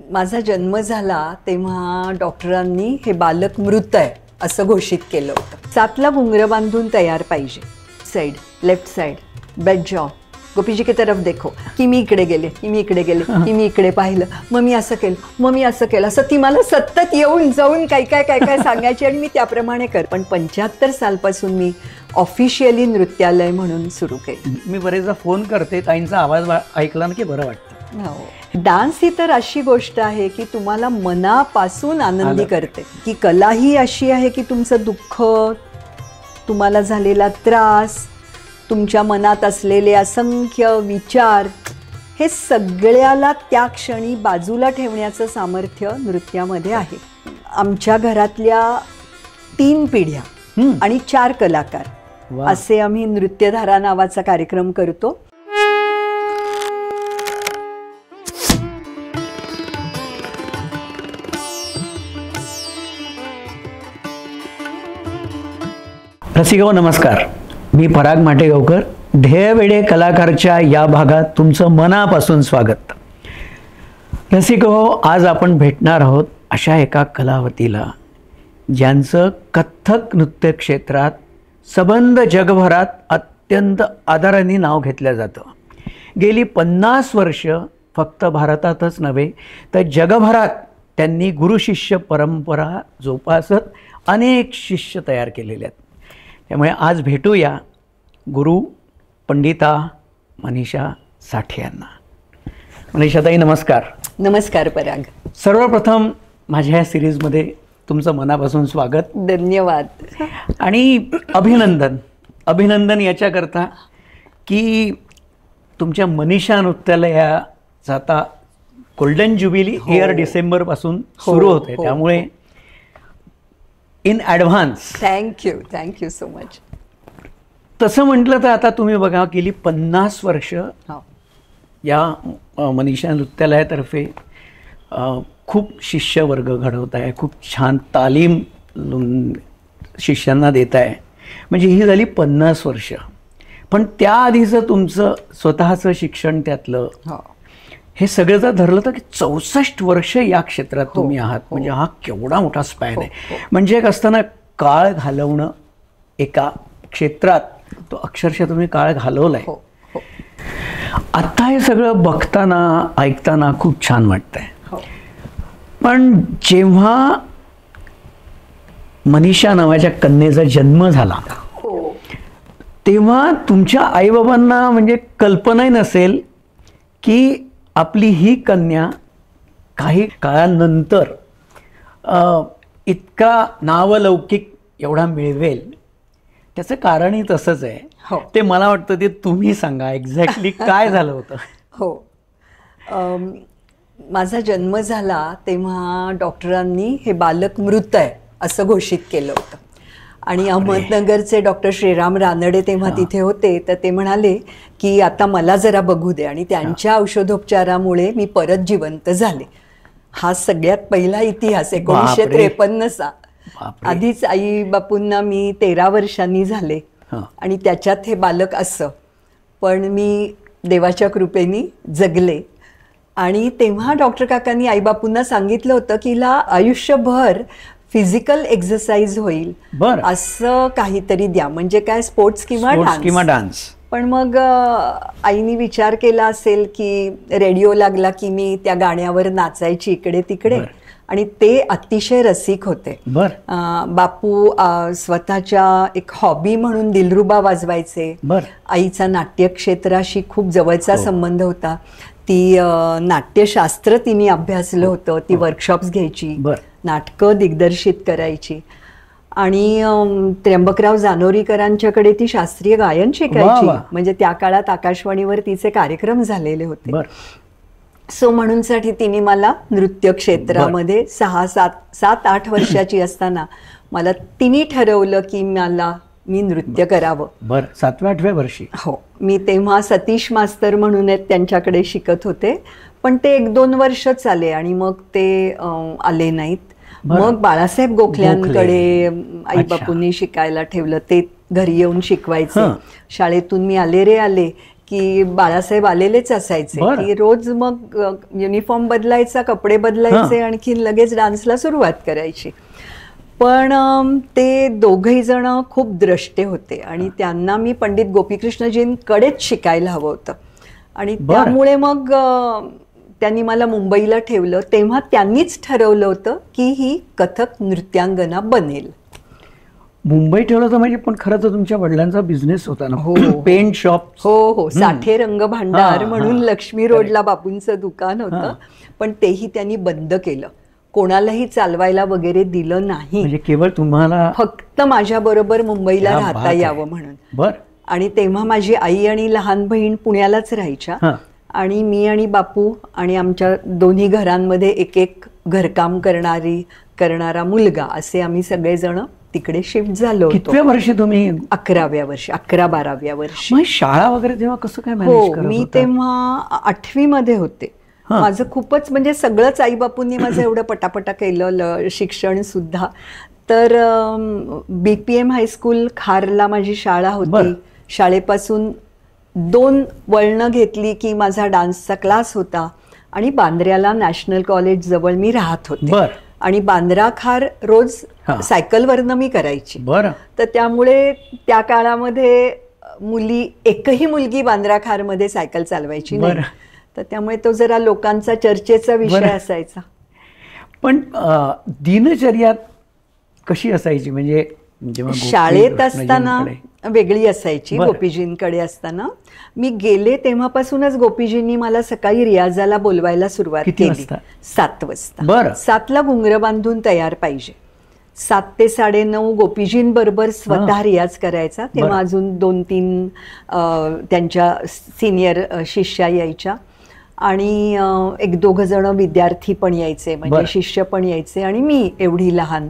माझा जन्म झाला तेव्हा डॉक्टरांनी हे बालक मृत आहे असं घोषित केलं होतं. 7ला घुंगरं बांधून तयार पाहिजे. साइड, लेफ्ट साइड, बेड जॉ, गोपीजी की तरफ देखो, की मी इकडे गेले, की मी इकडे गेले, की मी इकडे पाहिलं, मग मी असं केलं, मग मी असं केलं, असं ती मला सतत येऊन जाऊन काय काय काय काय सांगायची आणि मी त्याप्रमाणे कर. पण 75 सालपासून मी ऑफिशियली नृत्यालय म्हणून सुरू केलं. मी बरेचदा फोन करते, ताईंचा आवाज ऐकला ना की बरं वाटतं. डान्स ही तर अशी गोष्ट आहे की तुम्हाला मनापासून आनंदी करते. की कला ही अशी आहे की तुमचं दुःख, तुम्हाला झालेला त्रास, तुमच्या मनात असलेले असंख्य विचार, हे सगळ्याला त्या क्षणी बाजूला ठेवण्याचं सामर्थ्य नृत्यामध्ये आहे. आमच्या घरातल्या 3 पिढ्या आणि 4 कलाकार असे आम्ही नृत्यधारा नावाचा कार्यक्रम करतो. रसिको नमस्कार, मी पराग माटेगावकर. ध्येयवेडे कलाकारच्या या भागात तुमचं मनापासून स्वागत. रसिको, आज आपण भेटणार आहोत अशा एका कलावतीला ज्यांचं कथ्थक नृत्य क्षेत्रात सबंध जगभरात अत्यंत आदराने नाव घेतलं जातं. गेली 50 वर्ष फक्त भारतातच नव्हे तर जगभरात त्यांनी गुरुशिष्य परंपरा जोपासत अनेक शिष्य तयार केलेले आहेत. त्यामुळे आज भेटूया गुरु पंडिता मनीषा साठे यांना. मनीषाताई नमस्कार. नमस्कार पराग. सर्वप्रथम माझ्या ह्या सिरीजमध्ये तुमचं मनापासून स्वागत. धन्यवाद. आणि अभिनंदन याच्याकरता की तुमच्या मनीषा नृत्यालयाचा आता गोल्डन ज्युबिली इयर डिसेंबरपासून सुरू होते. त्यामुळे in advance thank you so much. तसं म्हटलं तर आता तुम्ही बघा, गेली 50 वर्ष या मनीषा नृत्यालयातर्फे खूप शिष्यवर्ग घडवत आहे, खूप छान तालीम शिष्यांना देत आहे. म्हणजे ही झाली 50 वर्ष. पण त्याआधीचं तुमचं स्वतःचं शिक्षण त्यातलं हे सगळं जर धरलं तर 64 वर्ष या क्षेत्रात तुम्ही आहात. म्हणजे हा केवढा मोठा स्पॅन आहे. म्हणजे एक असताना काळ घालवणं एका क्षेत्रात, तो अक्षरशः तुम्ही काळ घालवलाय. आता हे सगळं बघताना ऐकताना खूप छान वाटतंय. पण जेव्हा मनीषा नावाच्या कन्येचा जन्म झाला तेव्हा तुमच्या आईबाबांना म्हणजे कल्पनाही नसेल की आपली ही कन्या काही काळानंतर इतका नावलौकिक एवढा मिळवेल. त्याचं कारणही तसंच आहे. ते मला वाटतं ते तुम्ही सांगा एक्झॅक्टली काय झालं होतं. माझा जन्म झाला तेव्हा डॉक्टरांनी हे बालक मृत आहे असं घोषित केलं होतं. आणि अहमदनगरचे डॉक्टर श्रीराम रानडे तेव्हा तिथे होते. तर ते म्हणाले की आता मला जरा बघू दे. आणि त्यांच्या औषधोपचारामुळे मी परत जिवंत झाले. हा सगळ्यात पहिला इतिहास 1953चा. आधीच आई बापूंना मी 13 वर्षांनी झाले आणि त्याच्यात हे बालक असं. पण मी देवाच्या कृपेने जगले. आणि तेव्हा डॉक्टर काकांनी आईबापूंना सांगितलं होतं की हिला आयुष्यभर फिजिकल एक्सरसाइज होईल असं काहीतरी द्या. म्हणजे काय, स्पोर्ट्स किंवा डान्स. पण मग आईनी विचार केला असेल की रेडिओ लागला की मी त्या गाण्यावर नाचायची इकडे तिकडे. आणि ते अतिशय रसिक होते. बापू स्वतःच्या एक हॉबी म्हणून दिलरुबा वाजवायचे. आईचा नाट्यक्षेत्राशी खूप जवळचा संबंध होता. ती नाट्यशास्त्र तिने अभ्यासलं होतं. ती वर्कशॉप्स घ्यायची, नाटकं दिग्दर्शित करायची. आणि त्र्यंबकराव जानोरीकरांच्याकडे ती शास्त्रीय गायन शिकायची. म्हणजे त्या काळात आकाशवाणीवर तिचे कार्यक्रम झालेले होते. सो म्हणूनसाठी तिने मला नृत्य क्षेत्रामध्ये 7-8 वर्षाची असताना मला तिने ठरवलं की मी नृत्य करावं. 7व्या-8व्या वर्षी. मी तेव्हा सतीश मास्तर म्हणून त्यांच्याकडे शिकत होते. पण ते 1-2 वर्षच आले आणि मग ते आले नाहीत. मग बाळासाहेब गोखल्यांकडे आईबापूंनी शिकायला ठेवलं. ते घरी येऊन शिकवायचे. शाळेतून मी आले की बाळासाहेब आलेलेच असायचे की रोज मग युनिफॉर्म बदलायचा, कपडे बदलायचे, आणखी लगेच डान्सला सुरुवात करायची. पण ते दोघही जण खूप द्रष्टे होते आणि त्यांना मी पंडित गोपीकृष्णजींकडेच शिकायला हवं होतं आणि त्यामुळे मग त्यांनी मला मुंबईला ठेवलं. तेव्हा त्यांनीच ठरवलं होतं की ही कथक नृत्यांगना बनेल. मुंबई ठेवलं तर म्हणजे पण खरं तर तुमच्या वडिलांचा बिझनेस होता ना. हो, पेंट शॉप. हो, साठे रंग भांडार म्हणून लक्ष्मी रोडला बापूंचं दुकान होतं, पण तेही त्यांनी बंद केलं. कोणालाही चालवायला वगैरे दिलं नाही. म्हणजे केवळ तुम्हाला, फक्त माझ्या बरोबर मुंबईला राहता यावं म्हणून. बर. आणि तेव्हा माझी आई आणि लहान बहीण पुण्यालाच राहायच्या आणि मी आणि बापू आणि आमच्या दोन्ही घरांमध्ये एक एक घरकाम करणारा मुलगा असे आम्ही सगळेजण तिकडे शिफ्ट झालो. कितव्या वर्षी तुम्ही? 11व्या वर्षी, 11-12व्या वर्षी. मग शाळा वगैरे तेव्हा कसं काय मॅनेज करत होता? मी तेव्हा 8वी मध्ये होते. माझं खूपच म्हणजे सगळंच आई बापूंनी माझं एवढं पटापटा केलं, शिक्षण सुद्धा. तर BPM हायस्कूल खारला माझी शाळा होती. शाळेपासून 2 वळणं घेतली की माझा डान्सचा क्लास होता आणि बांद्र्याला नॅशनल कॉलेज जवळ मी राहत होते आणि बांद्रा खार रोज सायकलवरनं मी करायची. तर त्यामुळे त्या काळामध्ये एकही मुलगी बांद्रा खारमध्ये सायकल चालवायची नाही. तर त्यामुळे तो जरा लोकांचा चर्चेचा विषय असायचा. पण दिनचर्या कशी असायची? म्हणजे शाळेत असताना वेगळी असायची. गोपीजींकडे असताना मी गेले तेव्हापासूनच गोपीजींनी मला सकाळी रियाजाला बोलवायला सुरुवात केली. 7 वाजता. 7ला घुंगर बांधून तयार पाहिजे. 7 ते 9:30 गोपीजींबरोबर स्वतः रियाज करायचा. तेव्हा अजून 2-3 त्यांच्या सिनियर शिष्या यायच्या आणि 1-2 जण विद्यार्थी पण यायचे, म्हणजे शिष्य पण यायचे आणि मी एवढी लहान.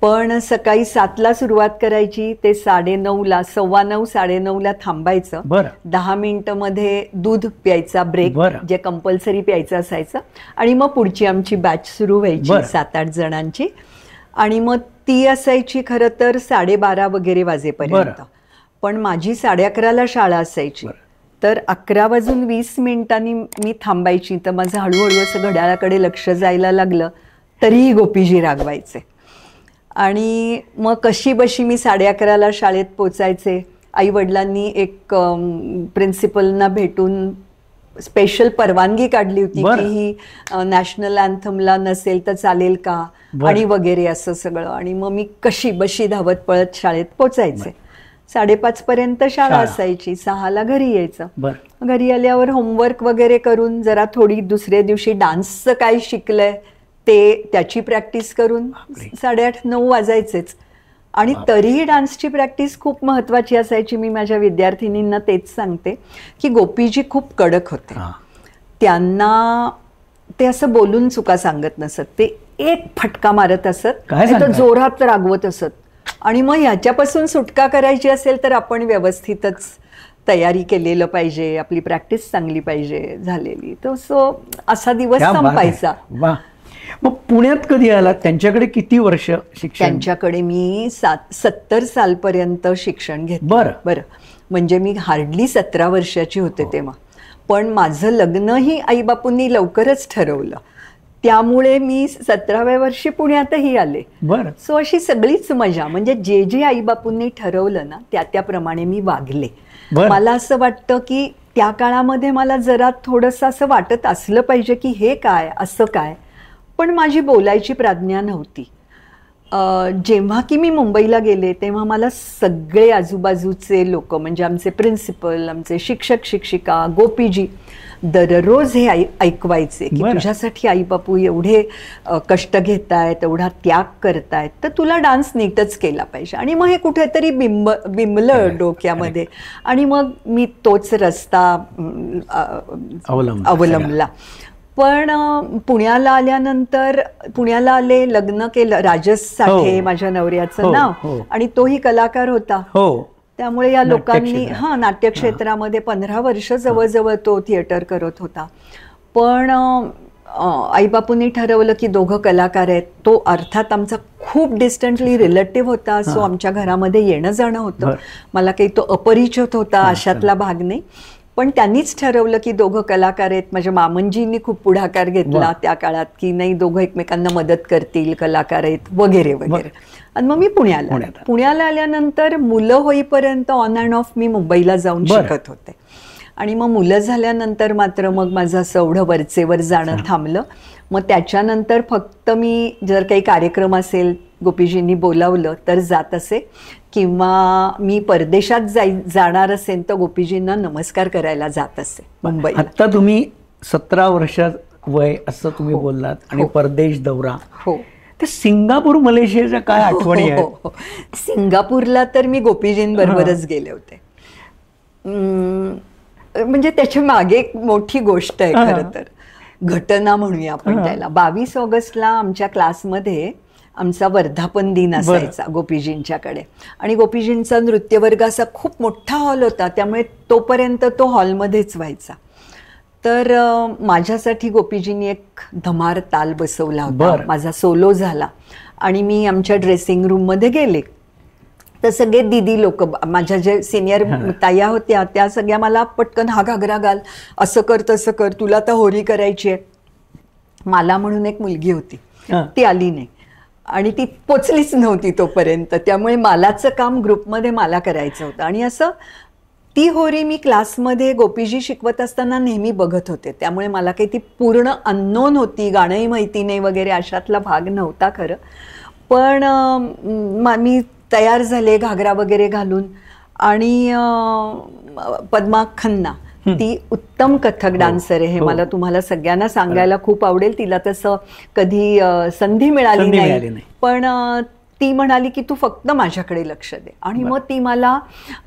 पण सकाळी 7ला सुरुवात करायची, ते 9:30ला, 9:15, 9:30ला थांबायचं. 10 मिनिटं मध्ये दूध प्यायचा ब्रेक, जे कंपल्सरी प्यायचं असायचं, आणि मग पुढची आमची बॅच सुरू व्हायची 7-8 जणांची. आणि मग ती असायची खरं तर 12:30 वगैरे वाजेपर्यंत. पण माझी 11:30ला शाळा असायची. तर 11:20 मी थांबायची. तर माझं हळूहळू असं घड्याळाकडे लक्ष जायला लागलं तरीही गोपीजी रागवायचे. आणि मग कशी बशी मी 11:30ला शाळेत पोचायचे. आई वडिलांनी एक प्रिन्सिपलना भेटून स्पेशल परवानगी काढली होती की ही नॅशनल अँथमला नसेल तर चालेल का आणि वगैरे असं सगळं. आणि मग मी कशी बशी धावत पळत शाळेत पोचायचे. 5:30 पर्यंत शाळा असायची. 6ला घरी यायचं. घरी आल्यावर होमवर्क वगैरे करून जरा थोडी दुसऱ्या दिवशी डान्सचं काय शिकलंय त्याची प्रॅक्टिस करून 8:30-9 वाजायचेच. आणि तरीही डान्सची प्रॅक्टिस खूप महत्वाची असायची. मी माझ्या विद्यार्थिनींना तेच सांगते की गोपीजी खूप कडक होते. त्यांना ते असं बोलून चुका सांगत नसत. ते एक फटका मारत असत, जोरात रागवत असत. आणि मग ह्याच्यापासून सुटका करायची असेल तर आपण व्यवस्थितच तयारी केलेलं पाहिजे, आपली प्रॅक्टिस चांगली पाहिजे झालेली. तो असा दिवस संपायचा. मग पुण्यात कधी आलात? त्यांच्याकडे किती वर्ष शिक्षण? त्यांच्याकडे मी 70 सालपर्यंत शिक्षण घेतलं. बरं, म्हणजे मी हार्डली 17 वर्षाची होते तेव्हा. पण माझं लग्नही आईबापूंनी लवकरच ठरवलं, त्यामुळे मी 17व्या वर्षी पुण्यातही आले. सो अशी सगळीच मजा, म्हणजे जे आईबापूंनी ठरवलं ना त्याप्रमाणे मी वागले. मला असं वाटतं की त्या काळामध्ये मला जरा थोडंसं असं वाटत असलं पाहिजे की हे काय, असं काय, पण माझी बोलायची प्राज्ञा नव्हती. जेव्हा की मी मुंबईला गेले तेव्हा मला सगळे आजूबाजूचे लोक, म्हणजे आमचे प्रिन्सिपल, आमचे शिक्षक शिक्षिका, गोपीजी दररोज हे ऐकवायचे की तुझ्यासाठी आई बापू एवढे कष्ट घेतायत, एवढा त्याग करतायत, तर तुला डान्स नीटच केला पाहिजे. आणि मग हे कुठेतरी बिंबलं डोक्यामध्ये आणि मग मी तोच रस्ता अवलंबला. पण पुण्याला आल्यानंतर, पुण्याला आले, लग्न केलं, राजस साठे माझ्या नवऱ्याचं नाव, आणि तोही कलाकार होता. त्यामुळे या लोकांनी नाट्यक्षेत्रामध्ये 15 वर्ष जवळजवळ तो थिएटर करत होता. पण आईबापूंनी ठरवलं की दोघं कलाकार आहेत. तो अर्थात आमचा खूप डिस्टंटली रिलेटिव्ह होता, सो आमच्या घरामध्ये येणं जाणं होतं. मला काही तो अपरिचित होता अशातला भाग नाही. पण त्यांनीच ठरवलं की दोघं कलाकार आहेत. माझ्या मामंजींनी खूप पुढाकार घेतला त्या काळात की नाही, दोघं एकमेकांना मदत करतील, कलाकार आहेत वगैरे वगैरे. आणि मग मी पुण्याला आल्यानंतर मुलं होईपर्यंत ऑन अँड ऑफ मी मुंबईला जाऊन शिकत होते. आणि मग मुलं झाल्यानंतर मात्र मग माझं असं एवढं वरचेवर जाणं थांबलं. मग त्याच्यानंतर फक्त मी जर काही कार्यक्रम असेल, गोपीजींनी बोलावलं तर जात असे, किंवा मी परदेशात जाणार असेल तर गोपीजींना नमस्कार करायला जात असे मुंबईला. आता तुम्ही 17 वर्षात वय असं तुम्ही बोललात आणि परदेश दौरा. हो. तर सिंगापूर मलेशियाच्या काय आठवणी आहेत? सिंगापूरला तर मी गोपीजींबरोबरच गेले होते. म्हणजे त्याच्या मागे एक मोठी गोष्ट आहे खरं तर, घटना म्हणूया आपण त्याला. 22 ऑगस्टला आमच्या क्लासमध्ये आमचा वर्धापन दिन असायचा गोपीजींच्याकडे. आणि गोपीजींचा नृत्यवर्ग असा खूप मोठा हॉल होता, त्यामुळे तोपर्यंत तो हॉलमध्येच व्हायचा. तर माझ्यासाठी गोपीजींनी एक धमार ताल बसवला होता. माझा सोलो झाला आणि मी आमच्या ड्रेसिंग रूममध्ये गेले. तर सगळे दिदी लोक, माझ्या जे सिनियर ताया होत्या त्या सगळ्या मला पटकन हा घागरा घाल, असं कर तसं कर, तुला तर होरी करायची आहे. मला म्हणून एक मुलगी होती, ती आली नाही आणि ती पोचलीच नव्हती तोपर्यंत. त्यामुळे मालाचं काम ग्रुपमध्ये मला करायचं होतं. आणि असं ती होरी मी क्लासमध्ये गोपीजी शिकवत असताना नेहमी बघत होते. त्यामुळे मला काही ती पूर्ण अननोन होती, गाणंही माहिती नाही वगैरे अशातला भाग नव्हता खरं. पण मी तयार झाले घागरा वगैरे घालून. आणि पद्मा खन्ना ती उत्तम कथक डान्सर आहे, हे मला तुम्हाला सगळ्यांना सांगायला खूप आवडेल. तिला तसं कधी संधी मिळाली नाही, पण ती म्हणाली की तू फक्त माझ्याकडे लक्ष दे. आणि मग ती मला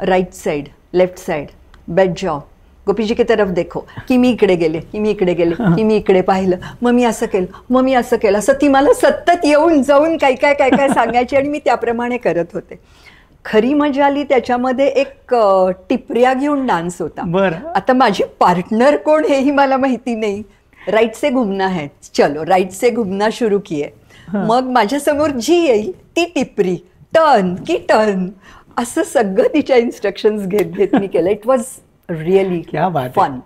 right side, left side, bed जॉ, गोपीजी की तरफ देखो, की मी इकडे गेले, की मी इकडे गेले, की मी इकडे पाहिलं, मग मी असं केलं, मग मी असं केलं, असं ती मला सतत येऊन जाऊन काय काय काय काय सांगायची आणि मी त्याप्रमाणे करत होते. खरी मजा आली त्याच्यामध्ये एक टिपऱ्या घेऊन डान्स होता. आता माझी पार्टनर कोण हेही मला माहिती नाही. राईट से घुमना है, चलो राईट से घुमना शुरू किए. मग माझ्यासमोर जी येईल ती टिपरी, टर्न की टर्न, असं सगळं तिच्या इन्स्ट्रक्शन्स घेत घेत मी केलं. It was really fun.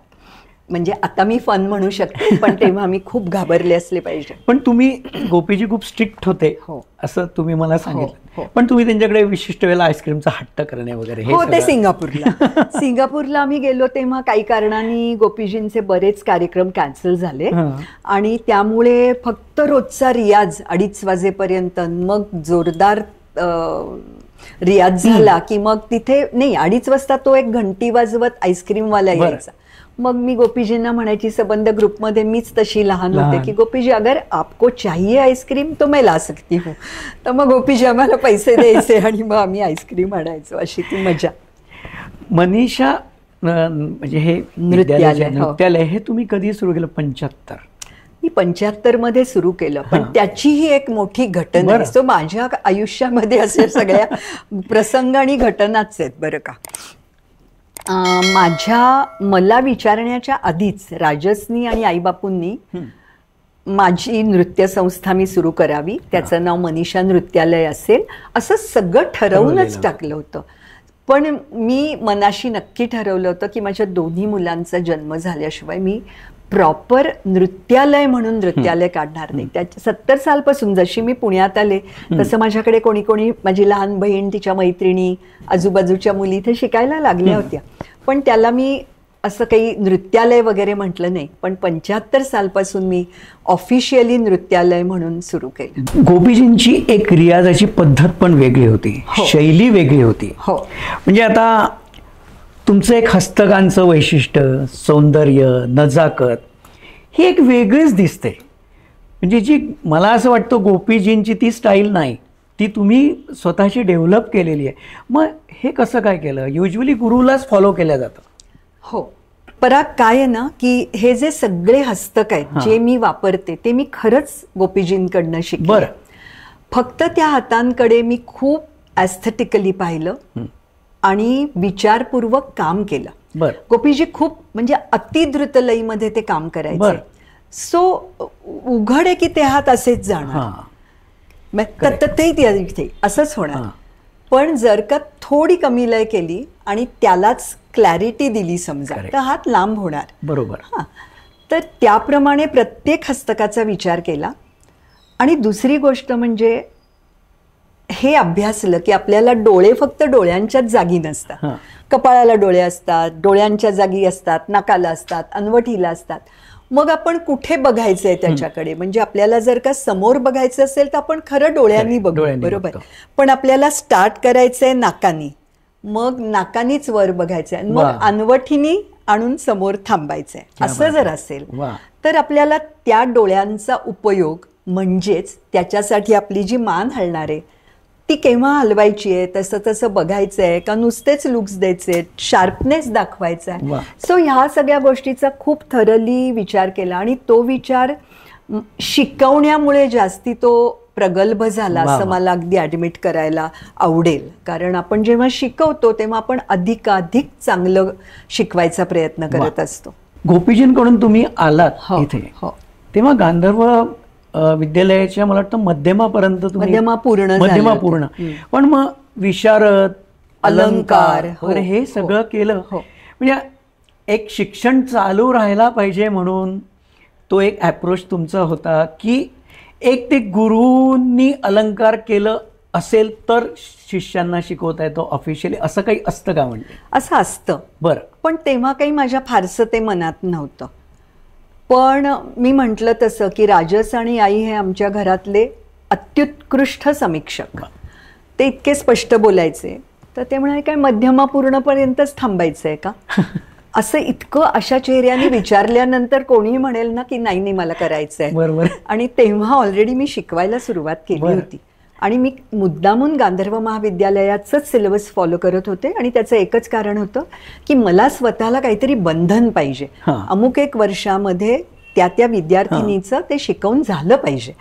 म्हणजे आता मी फन म्हणू शकते, पण तेव्हा मी खूप घाबरले असले पाहिजे. पण तुम्ही, गोपीजी खूप स्ट्रिक्ट होते असं तुम्ही मला सांगितलं, पण तुम्ही त्यांच्याकडे विशिष्ट वेळेला आईस्क्रीमचा हट्ट करणे वगैरे? हो, ते सिंगापूरला आम्ही गेलो तेव्हा काही कारणाने गोपीजींचे बरेच कार्यक्रम कॅन्सल झाले आणि त्यामुळे फक्त रोजचा रियाज 2:30 वाजेपर्यंत, मग जोरदार रियाज झाला की मग तिथे नाही, 2:30 वाजता तो एक घंटी वाजवत आईस्क्रीमवाला यायचा. मग मी गोपीजींना म्हणायची, संबंध ग्रुपमध्ये मीच तशी लहान होते की गोपीजी अगर आपको चाहिए आईस्क्रीम तो मैं ला सकती हूँ. तर मग गोपीजी आम्हाला पैसे द्यायचे आणि मग आम्ही आईस्क्रीम आणायचो. अशी ती मजा. मनीषा, म्हणजे हे नृत्यालय हे तुम्ही कधी सुरू केलं? 75? मी 75 मध्ये सुरू केलं, पण त्याचीही एक मोठी घटना आहे. सो माझ्या आयुष्यामध्ये अशा सगळ्या प्रसंग आणि घटनाच आहेत बरं का. मला विचारण्याच्या आधीच राजसनी आणि आईबापूंनी माझी नृत्य संस्था मी सुरू करावी, त्याचं नाव मनीषा नृत्यालय असेल, असं सगळं ठरवूनच टाकलं होतं. पण मी मनाशी नक्की ठरवलं होतं की माझ्या दोन्ही मुलांचा जन्म झाल्याशिवाय मी प्रॉपर नृत्यालय म्हणून नृत्यालय काढणार नाही. त्याच्या 70 सालपासून जशी मी पुण्यात आले तसं माझ्याकडे कोणी कोणी, माझी लहान बहीण, तिच्या मैत्रिणी, आजूबाजूच्या मुली इथे शिकायला लागल्या होत्या. पण त्याला मी असं काही नृत्यालय वगैरे म्हटलं नाही. पण 75 सालपासून मी ऑफिशियली नृत्यालय म्हणून सुरू केलं. गोपीजींची एक रियाजाची पद्धत पण वेगळी होती, शैली वेगळी होती. हो, म्हणजे आता तुमचं एक हस्तकांचं वैशिष्ट्य, सौंदर्य, नजाकत ही एक वेगळीच दिसते. म्हणजे जी मला असं वाटतं गोपीजींची ती स्टाईल नाही, ती तुम्ही स्वतःची डेव्हलप केलेली आहे. मग हे कसं काय केलं? युजली गुरुलाच फॉलो केलं जातं. हो, पराग काय आहे ना की हे जे सगळे हस्तक आहेत जे मी वापरते ते मी खरंच गोपीजींकडनं शिकले. फक्त त्या हातांकडे मी खूप ॲस्थेटिकली पाहिलं आणि विचारपूर्वक काम केलं. गोपीजी खूप म्हणजे अतिद्रुत लयीमध्ये ते काम करायचे. सो उघड आहे की ते हात असेच जाणार, असंच होणार. पण जर का थोडी कमी लय केली आणि त्यालाच क्लॅरिटी दिली समजा तर हात लांब होणार. बरोबर. हां, तर त्याप्रमाणे प्रत्येक हस्तकाचा विचार केला. आणि दुसरी गोष्ट म्हणजे हे अभ्यासलं की आपल्याला डोळे फक्त डोळ्यांच्याच जागी नसतात. कपाळाला डोळे असतात, डोळ्यांच्या जागी असतात, नाकाला असतात, अनवठीला असतात. मग आपण कुठे बघायचंय त्याच्याकडे, म्हणजे आपल्याला जर का समोर बघायचं असेल तर आपण खरं डोळ्यांनी बघू, बरोबर. पण आपल्याला स्टार्ट करायचंय नाकानी, मग नाकानीच वर बघायचंय, मग अनवठीनी आणून समोर थांबायचंय. असं जर असेल तर आपल्याला त्या डोळ्यांचा उपयोग, म्हणजेच त्याच्यासाठी आपली जी मान हलणार आहे ती केव्हा हलवायची आहे, तसं तसं बघायचंय का नुसतेच लुक्स द्यायचे, शार्पनेस दाखवायचा आहे. सो ह्या सगळ्या गोष्टीचा खूप थरली विचार केला. आणि तो विचार शिकवण्यामुळे जास्ती तो प्रगल्भ झाला असं मला अगदी ऍडमिट करायला आवडेल. कारण आपण जेव्हा शिकवतो तेव्हा आपण अधिकाधिक चांगलं शिकवायचा प्रयत्न करत असतो. गोपीजींकडून तुम्ही आलात इथे तेव्हा गांधर्व विद्यालयाच्या मला वाटतं मध्यमापर्यंत मध्यमा पूर्ण, पण मग विशारद, अलंकार वगैरे हे सगळं केलं. म्हणजे एक शिक्षण चालू राहायला पाहिजे म्हणून तो एक अप्रोच तुमचा होता की एक ते गुरूंनी अलंकार केलं असेल तर शिष्यांना शिकवता येतो ऑफिशियली, असं काही असतं का? म्हणजे असं असतं. बरं. पण तेव्हा काही माझ्या फारसं ते मनात नव्हतं. पण मी म्हटलं तसं की राजस आणि आई हे आमच्या घरातले अत्युत्कृष्ट समीक्षक. ते इतके स्पष्ट बोलायचे तर ते म्हणाले काय मध्यमापूर्णपर्यंतच थांबायचंय का? असं इतकं अशा चेहऱ्याने विचारल्यानंतर कोणीही म्हणेल ना की नाही मला करायचंय. बरोबर. आणि तेव्हा ऑलरेडी मी शिकवायला सुरुवात केली होती आणि मी मुद्दामून गांधर्व महाविद्यालयाचंच सिलेबस फॉलो करत होते. आणि त्याचं एकच कारण होतं की मला स्वतःला काहीतरी बंधन पाहिजे. अमुक एक वर्षामध्ये त्या विद्यार्थिनीचं ते शिकवून झालं पाहिजे.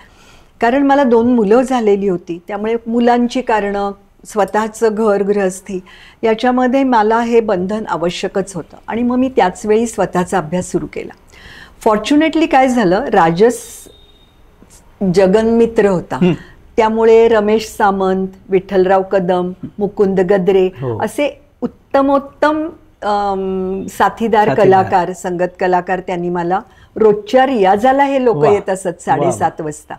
कारण मला 2 मुलं झालेली होती, त्यामुळे मुलांची कारणं, स्वतःचं घर गृहस्थी याच्यामध्ये मला हे बंधन आवश्यकच होतं. आणि मग मी त्याच वेळी स्वतःचा अभ्यास सुरू केला. फॉर्च्युनेटली काय झालं, राजस जगन्मित्र होता, त्यामुळे रमेश सामंत, विठ्ठलराव कदम, मुकुंद गद्रे असे उत्तमोत्तम साथीदार कलाकार, संगत कलाकार त्यांनी मला रोजच्या रियाजाला हे लोक येत असत 7:30 वाजता.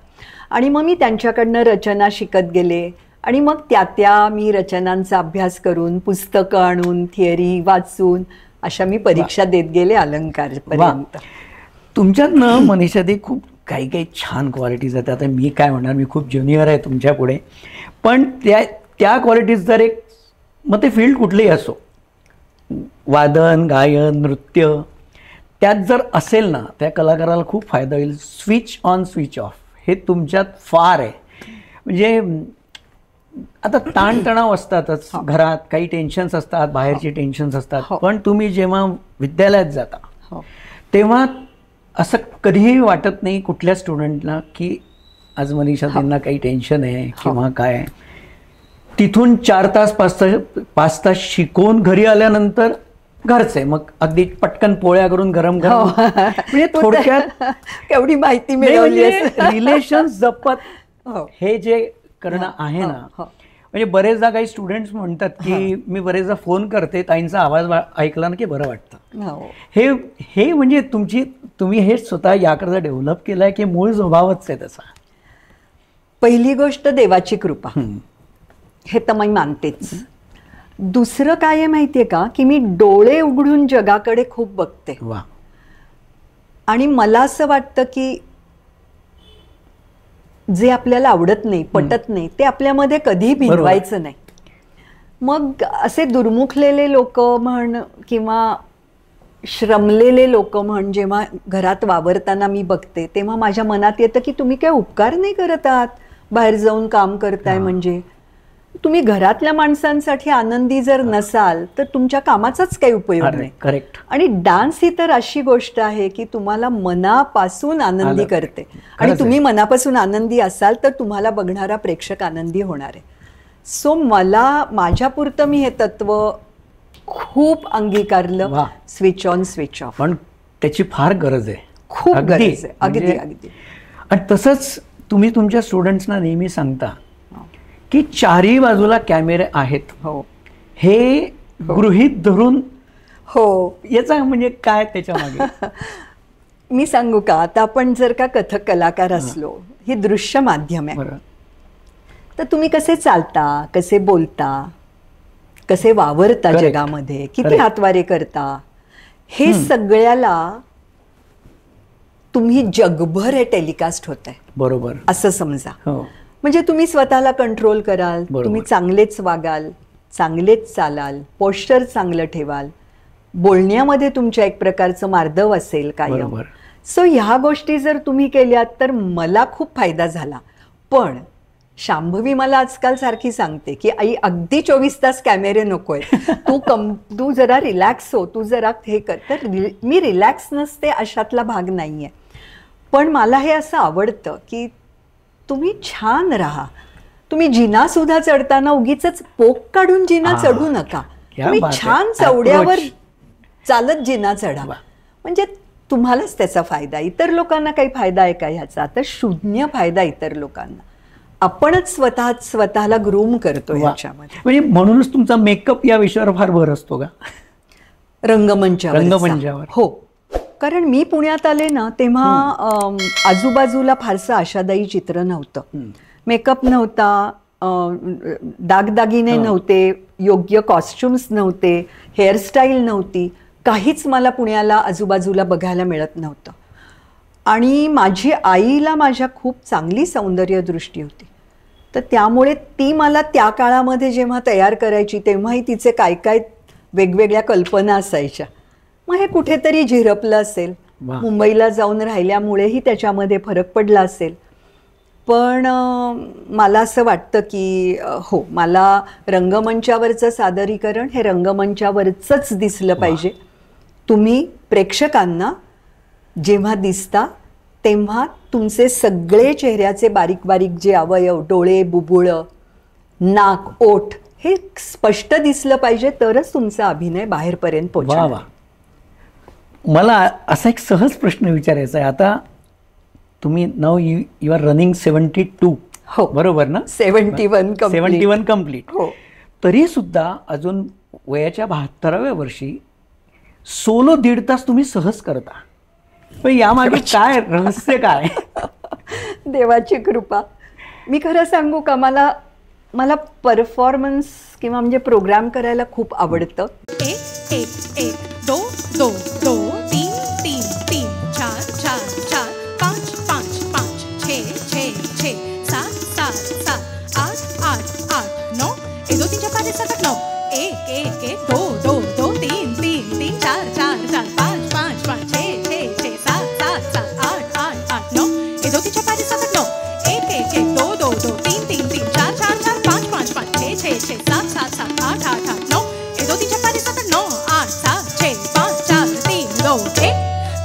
आणि मग मी त्यांच्याकडनं रचना शिकत गेले. आणि मग त्या मी रचनांचा अभ्यास करून, पुस्तकं आणून, थिअरी वाचून अशा मी परीक्षा देत गेले अलंकारपर्यंत. तुमच्यातनं मनीषादी खूप काही काही छान क्वालिटीज आहेत. आता मी काय म्हणणार, मी खूप ज्युनियर आहे तुमच्या पुढे, पण त्या क्वालिटीज जर एक, मग ते फील्ड कुठलेही असो, वादन, गायन, नृत्य, त्यात जर असेल ना त्या कलाकाराला खूप फायदा होईल. स्विच ऑन स्विच ऑफ हे तुमच्यात फार आहे. म्हणजे आता ताणतणाव असतातच घरात, काही टेन्शन्स असतात, बाहेरची टेन्शन्स असतात, पण तुम्ही जेव्हा विद्यालयात जाता तेव्हा असं कधीही वाटत नाही कुठल्या स्टुडंटला की आज मनीषा त्यांना काही टेन्शन आहे किंवा काय. तिथून 4 तास 5 तास शिकवून घरी आल्यानंतर घरचे मग अगदी पटकन पोळ्या करून गरम गरम, म्हणजे थोडक्यात केवढी माहिती मिळवली. रिलेशन जपत हे जे करणं आहे ना, म्हणजे बरेचदा काही स्टुडंट्स म्हणतात की मी बरेचदा फोन करते, ताईंचा आवाज ऐकला ना की बरं वाटतं. हे म्हणजे तुम्ही हे स्वतः याकरता डेव्हलप केलंय की मूळ स्वभावच आहे तसा? पहिली गोष्ट देवाची कृपा, हे तर मी मानतेच. दुसरं काय आहे माहितीये का, की मी डोळे उघडून जगाकडे खूप बघते. आणि मला असं वाटतं की जे आपल्याला आवडत नाही, पटत नाही, ते आपल्यामध्ये कधीही भिनवायचं नाही. मग असे दुर्मुखलेले लोक म्हण किंवा श्रमलेले लोक म्हण जेव्हा घरात वावरताना मी बघते तेव्हा माझ्या मनात येतं की तुम्ही काय उपकार नाही करत आहात, बाहेर जाऊन काम करताय. म्हणजे तुम्ही घरातल्या माणसांसाठी आनंदी जर नसाल तर तुमच्या कामाचाच काही उपयोग नाही. करेक्ट. आणि डान्स ही तर अशी गोष्ट आहे की तुम्हाला मनापासून आनंदी करते. आणि तुम्ही मनापासून आनंदी असाल तर तुम्हाला बघणारा प्रेक्षक आनंदी होणार आहे. सो मला माझ्यापुरतं मी हे तत्व खूप अंगीकारलं, स्विच ऑन स्विच ऑफ. पण त्याची फार गरज आहे, खूप गरज आहे. अगदी अगदी. आणि तसंच तुम्ही तुमच्या स्टुडंट्सना नेहमी सांगता की 4ही बाजूला कॅमेरे आहेत. हो, हे गृहीत धरून हो. याचा म्हणजे काय त्याच्या मागे? मी सांगू का, आता आपण जर का कथक कलाकार असलो, ही दृश्य माध्यम आहे, तर तुम्ही कसे चालता, कसे बोलता, कसे वावरता जगामध्ये, किती हातवारे करता, हे सगळ्याला तुम्ही जगभर हे टेलिकास्ट होत आहे. बरोबर असं समजा. म्हणजे तुम्ही स्वतःला कंट्रोल कराल, तुम्ही चांगलेच वागाल, चांगलेच चालाल, पोश्चर चांगलं ठेवाल, बोलण्यामध्ये तुमच्या एक प्रकारचं मार्दव असेल कायम. सो ह्या गोष्टी जर तुम्ही केल्यात तर मला खूप फायदा झाला. पण शांभवी मला आजकाल सारखी सांगते की आई अगदी 24 तास कॅमेरे नकोय, तू जरा रिलॅक्स हो, तू जरा हे कर. तर मी रिलॅक्स नसते अशातला भाग नाहीये. पण मला हे असं आवडतं की तुम्ही छान राहा. तुम्ही जिना सुद्धा चढताना उगीच पोक काढून जिना चढू नका. तुम्ही छान चवड्यावर चालत जिना चढा, म्हणजे तुम्हालाच त्याचा फायदा. इतर लोकांना काही फायदा आहे का ह्याचा? तर शून्य फायदा इतर लोकांना. आपणच स्वतःला ग्रूम करतो ह्याच्यामध्ये. म्हणजे म्हणूनच तुमचा मेकअप या विषयावर फार भर असतो का? रंगमंचावर. हो, कारण मी पुण्यात आले ना तेव्हा आजूबाजूला फारसं आशादायी चित्र नव्हतं. मेकअप नव्हता, दागदागिने नव्हते, योग्य कॉस्ट्युम्स नव्हते, हेअरस्टाईल नव्हती, काहीच मला पुण्याला आजूबाजूला बघायला मिळत नव्हतं. आणि माझी आईला माझ्या खूप चांगली सौंदर्यदृष्टी होती, तर त्यामुळे ती मला त्या काळामध्ये जेव्हा तयार करायची तेव्हाही तिचे काय काय वेगवेगळ्या कल्पना असायच्या. मग हे कुठेतरी झिरपलं असेल, मुंबईला जाऊन राहिल्यामुळेही त्याच्यामध्ये फरक पडला असेल. पण मला असं वाटतं की हो, मला रंगमंचावरचं सादरीकरण हे रंगमंचावरचंच दिसलं पाहिजे. तुम्ही प्रेक्षकांना जेव्हा दिसता तेव्हा तुमचे सगळे चेहऱ्याचे बारीक बारीक जे अवयव, डोळे, बुबुळं, नाक, ओठ हे स्पष्ट दिसलं पाहिजे, तरच तुमचा अभिनय बाहेरपर्यंत पोहोचणार. मला असा एक सहज प्रश्न विचारायचा आहे. आता तुम्ही नाव यू आर रनिंग 72. हो, बरोबर ना? 71 कम्प्लीट. हो. तरी सुद्धा अजून वयाच्या 72व्या वर्षी सोलो 1.5 तास तुम्ही सहज करता. पण यामागे काय रहस्य, काय? देवाची कृपा. मी खरं सांगू का, मला परफॉर्मन्स किंवा म्हणजे प्रोग्राम करायला खूप आवडतं. 1 1 1 2 2 2 3 3 3 4 4 4 5 5 5 6 6 6 7 7 7 8 8 8 9 1 2 3 4 5 6 7 8 9 1 1 1 2 2 2 3 3 3 4 4 4 5 5 5 6 6 6 7 7 7 8 8 8 9 1 2 3 4 5 6 7 9 1 1 1 2 2 2 3 3 3 4 4 4 5 5 5 6 6 6 7 7 7 8 8 8 9 1 2 3 4 5 6 7 9 8 7 6 5 4 3 2 1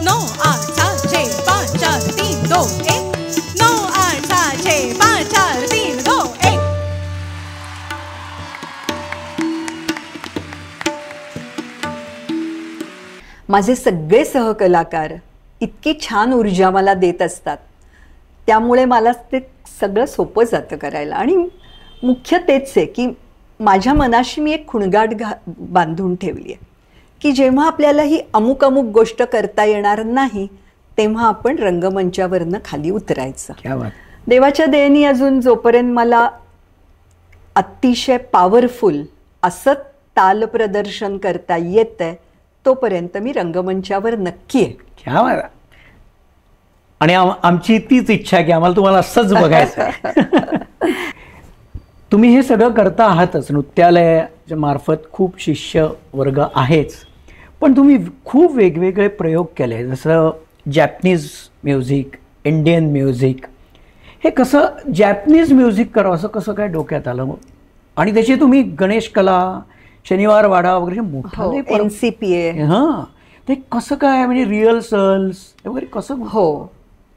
9 8 7 6 5 4 3 2 1 9 8 7 6 5 4 3 2 1. माझे सगळे सहकलाकार इतकी छान ऊर्जा मला देत असतात, त्यामुळे मला ते सगळं सोपं जातं करायला. आणि मुख्य तेच आहे की माझ्या मनाशी मी एक खुणगाठ बांधून ठेवली आहे की जेव्हा आपल्याला ही अमुक अमुक गोष्ट करता येणार नाही तेव्हा आपण रंगमंचावरनं खाली उतरायचं. देवाच्या दयेने अजून जोपर्यंत मला अतिशय पॉवरफुल असं ताल प्रदर्शन करता येतंय तोपर्यंत मी रंगमंचावर नक्की आहे. आणि आमची तीच इच्छा आहे की आम्हाला तुम्हाला असंच बघायचं आहे. तुम्ही हे सगळं करता आहातच, नृत्यालयाच्या मार्फत खूप शिष्य वर्ग आहेच, पण तुम्ही खूप वेगवेगळे प्रयोग केले, जसं जॅपनीज म्युझिक, इंडियन म्युझिक. हे कसं जॅपनीज म्युझिक करावं असं कसं काय डोक्यात आलं? आणि त्याची तुम्ही गणेश कला, शनिवार वाडा वगैरे मोठा NCPA, हां, ते कसं काय म्हणजे रिहर्सल्स वगैरे कसं? हो,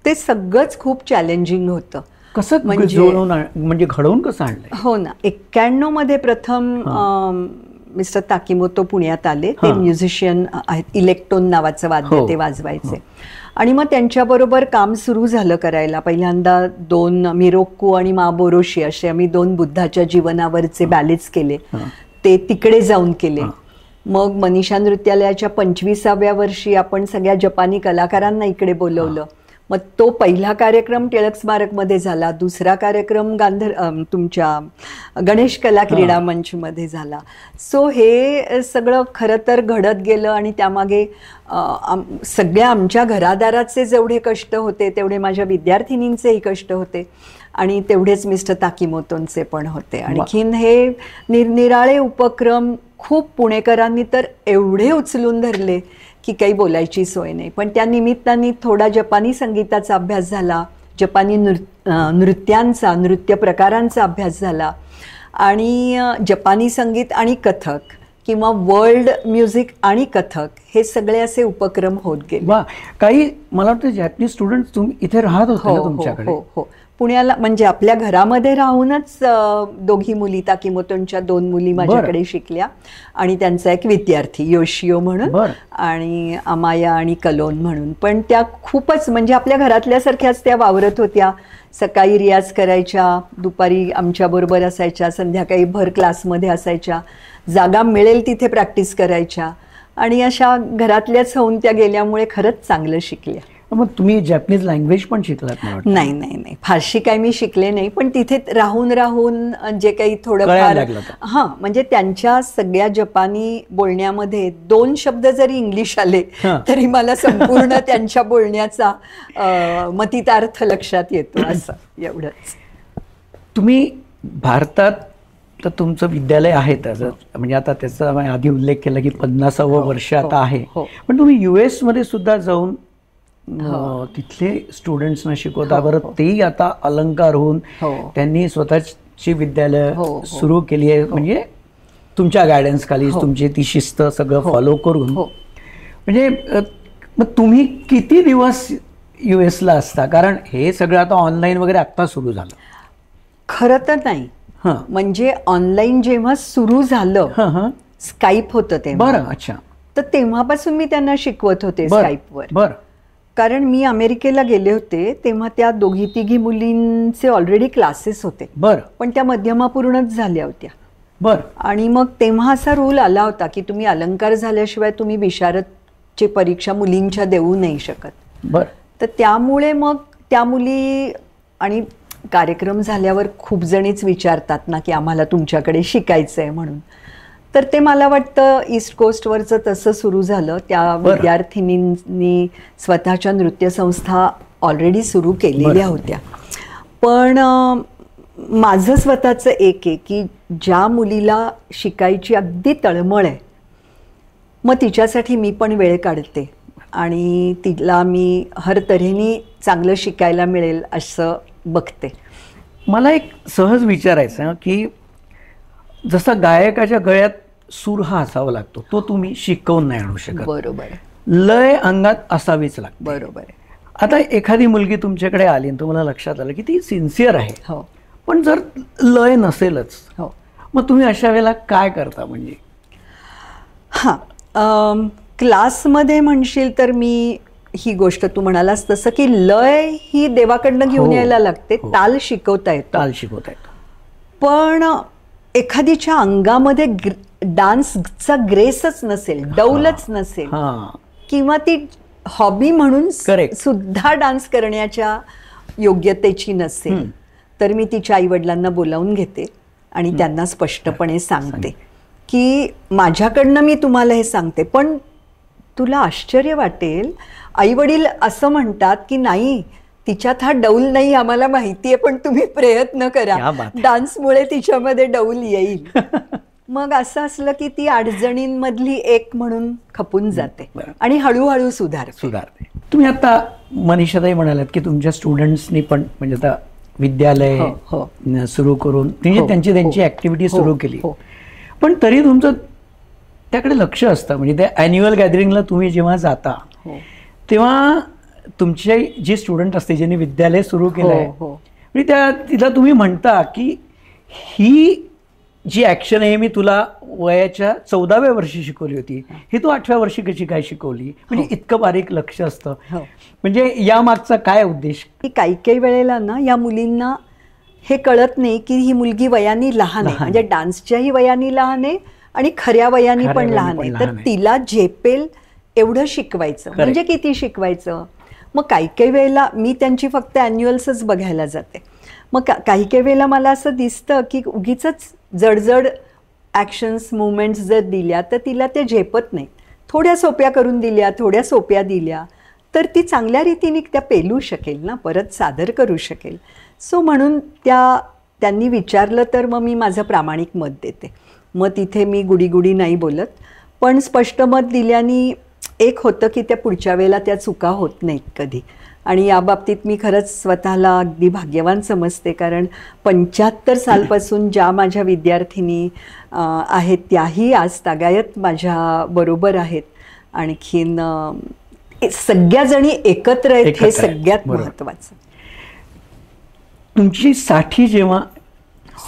ते सगळंच खूप चॅलेंजिंग होतं. कसं म्हणजे घडवून कसं आणलं? हो ना, 91 मध्ये प्रथम मिस्टर ताकीमोतो पुण्यात आले. ते म्युझिशियन आहेत, इलेक्ट्रोन नावाचं वाद्य ते वाजवायचे. आणि मग त्यांच्याबरोबर काम सुरू झालं करायला. पहिल्यांदा 2 मिरोक्कू आणि मा बोरोशी असे आम्ही 2 बुद्धाच्या जीवनावरचे बॅलेच केले, ते तिकडे जाऊन केले. मग मनीषा नृत्यालयाच्या 25व्या वर्षी आपण सगळ्या जपानी कलाकारांना इकडे बोलवलं. मग तो पहिला कार्यक्रम टिळक स्मारकमध्ये झाला, दुसरा कार्यक्रम तुमच्या गणेश कला क्रीडा मंचमध्ये झाला. सो हे सगळं खरं तर घडत गेलं आणि त्यामागे सगळ्या आमच्या घरादाराचे जेवढे कष्ट होते तेवढे माझ्या विद्यार्थिनींचेही कष्ट होते आणि तेवढेच मिस्टर ताकीमोतोंचे पण होते. आणखीन हे निरनिराळे उपक्रम खूप पुणेकरांनी तर एवढे उचलून धरले की काही बोलायची सोय नाही. पण त्या निमित्ताने थोडा जपानी संगीताचा अभ्यास झाला, जपानी नृत्यांचा, नृत्य प्रकारांचा अभ्यास झाला आणि जपानी संगीत आणि कथक किंवा वर्ल्ड म्युझिक आणि कथक हे सगळे असे उपक्रम होत गेले. वा, काही मला वाटतं जॅपनीज स्टुडंट तुम्ही इथे राहत होते ना तुमच्याकडे? हो हो, पुण्याला म्हणजे आपल्या घरामध्ये राहूनच दोघी मुली, ताकीमोतोंच्या 2 मुली माझ्याकडे शिकल्या आणि त्यांचा एक विद्यार्थी योशियो म्हणून आणि अमाया आणि कलोन म्हणून. पण त्या खूपच म्हणजे आपल्या घरातल्यासारख्याच त्या वावरत होत्या. सकाळी रियाज करायच्या, दुपारी आमच्याबरोबर असायच्या, संध्याकाळी भर क्लासमध्ये असायच्या, जागा मिळेल तिथे प्रॅक्टिस करायच्या आणि अशा घरातल्याच होऊन त्या गेल्यामुळे खरंच चांगलं शिकल्या. मग तुम्ही जॅपनीज लँग्वेज पण शिकलात? नाही नाही नाही, फारशी काही मी शिकले नाही, पण तिथे राहून राहून जे काही थोडंफार हां, म्हणजे त्यांच्या सगळ्या जपानी बोलण्यामध्ये 2 शब्द जरी इंग्लिश आले तरी मला संपूर्ण त्यांच्या बोलण्याचा मतितार्थ लक्षात येतो, असं एवढंच. तुम्ही भारतात तर तुमचं विद्यालय आहे त्याचं, म्हणजे आता त्याचा आधी उल्लेख केला की 50वं वर्ष आता आहे, पण तुम्ही US मध्ये सुद्धा जाऊन तिथले स्टुडंट्सना शिकवता. बरं, तेही आता अलंकार होऊन त्यांनी स्वतःची विद्यालय सुरू केली आहे, म्हणजे तुमच्या गायडन्स खाली, तुमची ती शिस्त सगळं फॉलो करून. म्हणजे मग तुम्ही किती दिवस US ला असता? कारण हे सगळं आता ऑनलाईन वगैरे आता सुरू झालं. खरं तर नाही, म्हणजे ऑनलाईन जेव्हा सुरू झालं, स्काईप होतं तेव्हा. बरं, अच्छा. तर तेव्हापासून मी त्यांना शिकवत होते स्काईपवर. बरं. कारण मी अमेरिकेला गेले होते तेव्हा त्या 2-3 मुलींचे ऑलरेडी क्लासेस होते. बरं. पण त्या मध्यमापूर्णच झाल्या होत्या. बरं. आणि मग तेव्हा असा रूल आला होता की तुम्ही अलंकार झाल्याशिवाय तुम्ही विशारदची परीक्षा मुलींच्या देऊ नाही शकत. बरं. तर त्यामुळे मग त्या मुली, आणि कार्यक्रम झाल्यावर खूप जणीच विचारतात ना की आम्हाला तुमच्याकडे शिकायचं आहे म्हणून, तर ते मला वाटतं ईस्ट कोस्टवरचं तसं सुरू झालं. त्या विद्यार्थिनींनी स्वतःच्या नृत्यसंस्था ऑलरेडी सुरू केलेल्या होत्या. पण माझं स्वतःचं एक आहे की ज्या मुलीला शिकायची अगदी तळमळ आहे, मग तिच्यासाठी मी पण वेळ काढते आणि तिला मी हर तऱ्हेने चांगलं शिकायला मिळेल असं बघते. मला एक सहज विचारायचं की जसा गायकाच्या गळ्यात सूर हा असावा लागतो, तो तुम्ही शिकवून नाही आणू शकत. बरोबर. लय अंगात असावीच लागते. बरोबर. आता एखादी मुलगी तुमच्याकडे आली आणि तुम्हाला लक्षात आलं की ती सिन्सिअर आहे, पण जर लय नसेलच, मग तुम्ही अशा वेळेला काय करता? म्हणजे क्लासमध्ये म्हणशील तर मी ही गोष्ट तू म्हणालास तसं की लय ही देवाकडनं घेऊन यायला लागते, ताल शिकवता येतो, ताल शिकवता येतो. पण एखादीच्या अंगामध्ये डान्सचा ग्रेसच नसेल, डौलच नसेल, किंवा ती हॉबी म्हणून सुद्धा डान्स करण्याच्या योग्यतेची नसेल, तर मी तिच्या आईवडिलांना बोलावून घेते आणि त्यांना स्पष्टपणे सांगते की माझ्याकडनं मी तुम्हाला हे सांगते, पण तुला आश्चर्य वाटेल, आईवडील असं म्हणतात की नाही, तिच्यात हा डौल नाही, आम्हाला माहिती आहे, पण तुम्ही प्रयत्न करा, डान्समुळे तिच्यामध्ये डौल येईल. मग असं असलं की ती 8 जणींमधली एक म्हणून खपून जाते आणि हळूहळू सुधारते. तुम्ही आता मनीषाताई म्हणालात की तुमच्या स्टुडंट्सनी पण म्हणजे आता विद्यालय सुरू करून त्यांची ऍक्टिव्हिटी सुरू केली, पण तरी तुमचं त्याकडे लक्ष असतं. म्हणजे त्या ॲन्युअल गॅदरिंगला तुम्ही जेव्हा जाता तेव्हा तुमचे जे स्टुडंट असते ज्यांनी विद्यालय सुरू केलं आहे, म्हणजे तिला तुम्ही म्हणता की ही जी ऍक्शन आहे मी तुला वयाच्या 14व्या वर्षी शिकवली होती, ही तू 8व्या वर्षी कशी काय शिकवली? म्हणजे इतकं बारीक लक्ष असतं. म्हणजे या मागचा काय उद्देश? काही काही वेळेला ना या मुलींना हे कळत नाही की ही मुलगी वयाने लहान आहे, म्हणजे डान्सच्याही वयाने लहान आहे आणि खऱ्या वयाने खऱ्या पण वयाने लहान पण आहे, लहान तर आहे. तिला झेपेल एवढं शिकवायचं. म्हणजे किती शिकवायचं? मग काही वेळेला मी त्यांची फक्त अॅन्युअल्सच बघायला जाते. मग काही वेळेला मला असं दिसतं की उगीच जडजड ॲक्शन्स मुवमेंट्स जर दिल्या तर तिला ते झेपत नाही. थोड्या सोप्या करून दिल्या, थोड्या सोप्या दिल्या तर ती चांगल्या रीतीने त्या पेलू शकेल ना, परत सादर करू शकेल. सो म्हणून त्यांनी विचारलं तर मग मी माझं प्रामाणिक मत देते. मग तिथे मी गुडी नाही बोलत, पण स्पष्ट मत दिल्याने एक होतं की त्या पुढच्या वेळेला त्या चुका होत नाहीत कधी. आणि या बाबतीत मी खरंच स्वतःला अगदी भाग्यवान समजते, कारण 75 सालपासून ज्या माझ्या विद्यार्थिनी आहेत त्याही आज तागायत माझ्या बरोबर आहेत. आणखीन सगळ्याजणी एकत्र आहेत, हे सगळ्यात महत्त्वाचं. तुमची 60 जेव्हा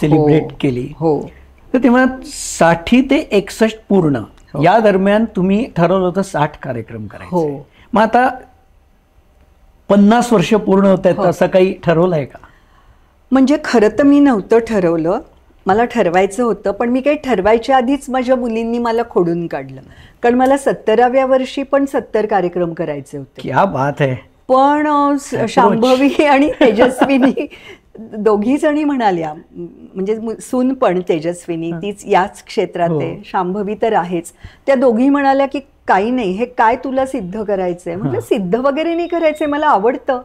सेलिब्रेट केली हो, तर तेव्हा 60 ते 61 पूर्ण या दरम्यान तुम्ही ठरवलं होतं 60 कार्यक्रम करायचे. हो. मग आता 50 वर्ष पूर्ण होत आहेत, असं काही ठरवलंय का? म्हणजे खरं तर मी नव्हतं ठरवलं, मला ठरवायचं होतं, पण मी काही ठरवायच्या आधीच माझ्या मुलींनी मला खोडून काढलं. कारण मला 70व्या वर्षी पण 70 कार्यक्रम करायचे होते. क्या बात आहे. पण शांभवी आणि तेजस्विनी दोघी जणी म्हणाल्या, म्हणजे सून पण तेजस्विनी तीच याच क्षेत्रात आहे, शांभवी तर आहेच, त्या दोघी म्हणाल्या की काही नाही, हे काय तुला सिद्ध करायचंय? म्हणजे सिद्ध वगैरे नाही करायचंय, मला आवडतं.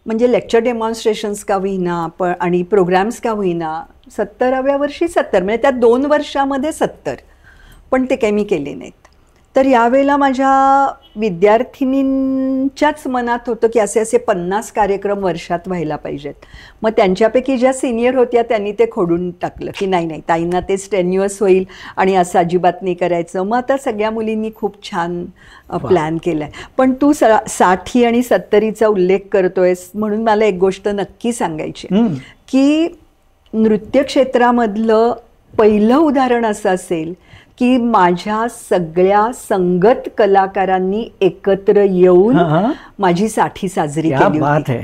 म्हणजे लेक्चर डेमॉन्स्ट्रेशन्स का होईना पण आणि प्रोग्राम्स का होईना, 70व्या वर्षी 70, म्हणजे त्या 2 वर्षामध्ये 70, पण ते काही मी केले नाहीत. तर यावेळेला माझ्या विद्यार्थिनींच्याच मनात होतं की असे असे 50 कार्यक्रम वर्षात व्हायला पाहिजेत. मग त्यांच्यापैकी ज्या सिनियर होत्या त्यांनी ते खोडून टाकलं की नाही ताईंना ते स्ट्रेन्युअस होईल आणि असं अजिबात नाही करायचं. मग आता सगळ्या मुलींनी खूप छान प्लॅन केलाय. पण तू 60 आणि 70चा उल्लेख करतोयस म्हणून मला एक गोष्ट नक्की सांगायची की नृत्य क्षेत्रामधलं पहिलं उदाहरण असं असेल की माझ्या सगळ्या संगत कलाकारांनी एकत्र येऊन माझी 60 साजरी केली होती.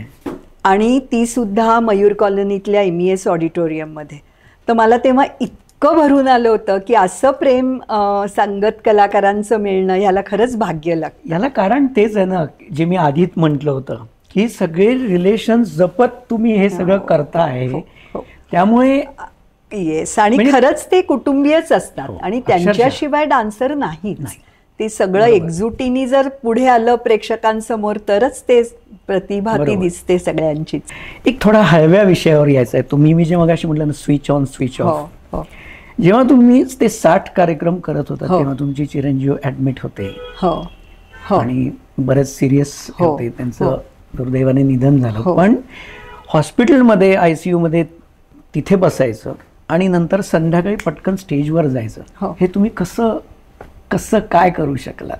आणि ती सुद्धा मयूर कॉलनीतल्या MES ऑडिटोरियममध्ये. तर मला तेव्हा इतकं भरून आलं होतं की असं प्रेम संगत कलाकारांचं मिळणं ह्याला खरंच भाग्य लागतं. याला कारण तेच आहे ना, जे मी आधीच म्हटलं होतं की सगळे रिलेशन जपत तुम्ही हे सगळं करताय. त्यामुळे येस, आणि खरंच ते कुटुंबीयच असतात आणि त्यांच्याशिवाय डान्सर नाहीच. ते सगळं एकजुटीने जर पुढे आलं प्रेक्षकांसमोर तरच ते प्रतिभा ती दिसते सगळ्यांचीच. एक थोडा हळव्या विषयावर यायचं आहे. तुम्ही मी जे मगाशी म्हटलं ना, स्विच ऑन स्विच ऑफ, जेव्हा तुम्ही ते 60 कार्यक्रम करत होता तेव्हा तुमचे चिरंजीव ऍडमिट होते आणि बरेच सिरियस होते, त्यांचं दुर्दैवाने निधन झालं. पण हॉस्पिटलमध्ये ICU मध्ये तिथे बसायचं आणि नंतर संध्याकाळी पटकन स्टेजवर जायचं, हे तुम्ही कसं काय करू शकला?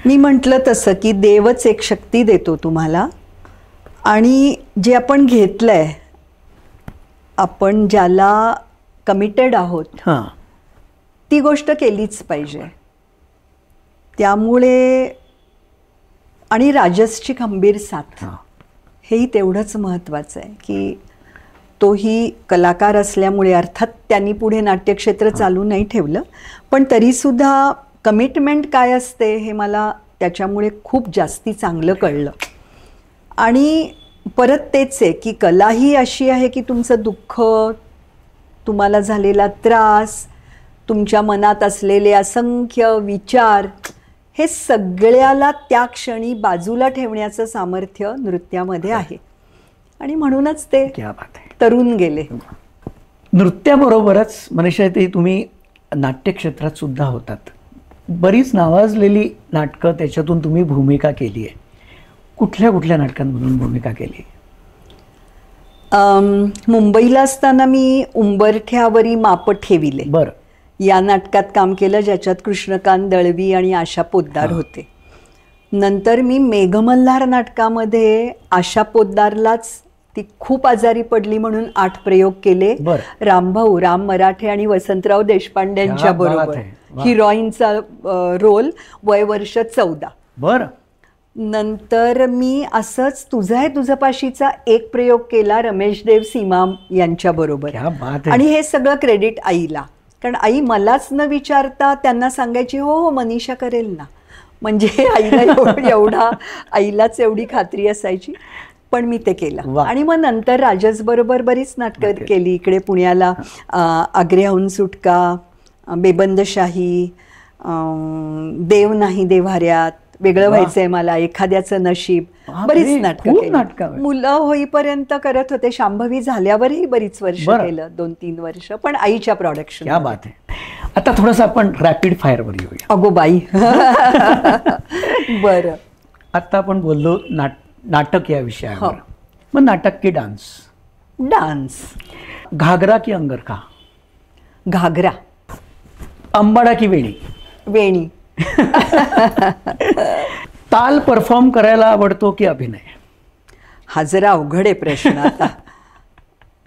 मी म्हटलं तसं की देवच एक शक्ती देतो तुम्हाला, आणि जे आपण घेतलंय, आपण ज्याला कमिटेड आहोत ती गोष्ट केलीच पाहिजे. त्यामुळे आणि राजसची खंबीर साथ हेही तेवढंच महत्त्वाचं आहे की तोही कलाकार असल्यामुळे, अर्थात त्यांनी पुढे नाट्यक्षेत्र चालू नाही ठेवलं, पण तरीसुद्धा कमिटमेंट काय असते हे मला त्याच्यामुळे खूप जास्ती चांगलं कळलं. आणि परत तेच आहे की कला ही अशी आहे की तुमचं दुःख, तुम्हाला झालेला त्रास, तुमच्या मनात असलेले असंख्य विचार, हे सगळ्याला त्या क्षणी बाजूला ठेवण्याचं सामर्थ्य नृत्यामध्ये आहे. आणि म्हणूनच ते तरुण गेले. नृत्याबरोबरच मनीषाताई तुम्ही नाट्यक्षेत्रात सुद्धा होतात. बरीच नावाजलेली नाटकं त्याच्यातून तुम्ही भूमिका केली आहे. कुठल्या कुठल्या नाटकांमधून भूमिका केली? मुंबईला असताना मी उंबरठ्यावरी माप ठेविले या नाटकात काम केलं, ज्याच्यात कृष्णकांत दळवी आणि आशा पोद्दार होते. नंतर मी मेघमल्हार नाटकामध्ये आशा पोद्दारलाच, ती खूप आजारी पडली म्हणून 8 प्रयोग केले. रामभाऊ, राम मराठे आणि वसंतराव देशपांडेंच्या बरोबर हिरोईनचा रोल, वय वर्ष 14. नंतर मी असंच तुझा आहे तुझपाशीचा 1 प्रयोग केला रमेश देव सीमा यांच्या बरोबर, आणि हे सगळं क्रेडिट आईला. कारण आई मलाच न विचारता त्यांना सांगायची हो हो मनीषा करेल ना, म्हणजे आईला एवढा आईलाच एवढी खात्री असायची. पण मी ते केलं. आणि मग नंतर राजस बरोबर बरीच नाटकं केली इकडे पुण्याला. आग्र्याहून सुटका, बेबंदशाही, देव नाही देव्हाऱ्यात, वेगळं व्हायचंय मला, एखाद्याचं नशीब, बरीच नाटकं मुलं होईपर्यंत करत होते. शांभवी झाल्यावरही बरीच वर्ष केलं, 2-3 वर्ष, पण आईच्या प्रोडक्शन. क्या बात आहे. आता थोडंसं आपण रॅपिड फायर वर येऊया. अगो बाई. बरं, आता आपण बोललो नाटक या विषयावर. मग नाटक की डान्स? डान्स. घागरा की अंगरखा? घागरा. अंबाडा की वेणी? वेणी. ताल परफॉर्म करायला आवडतो की अभिनय? हा जरा अवघड आहे प्रश्न आता.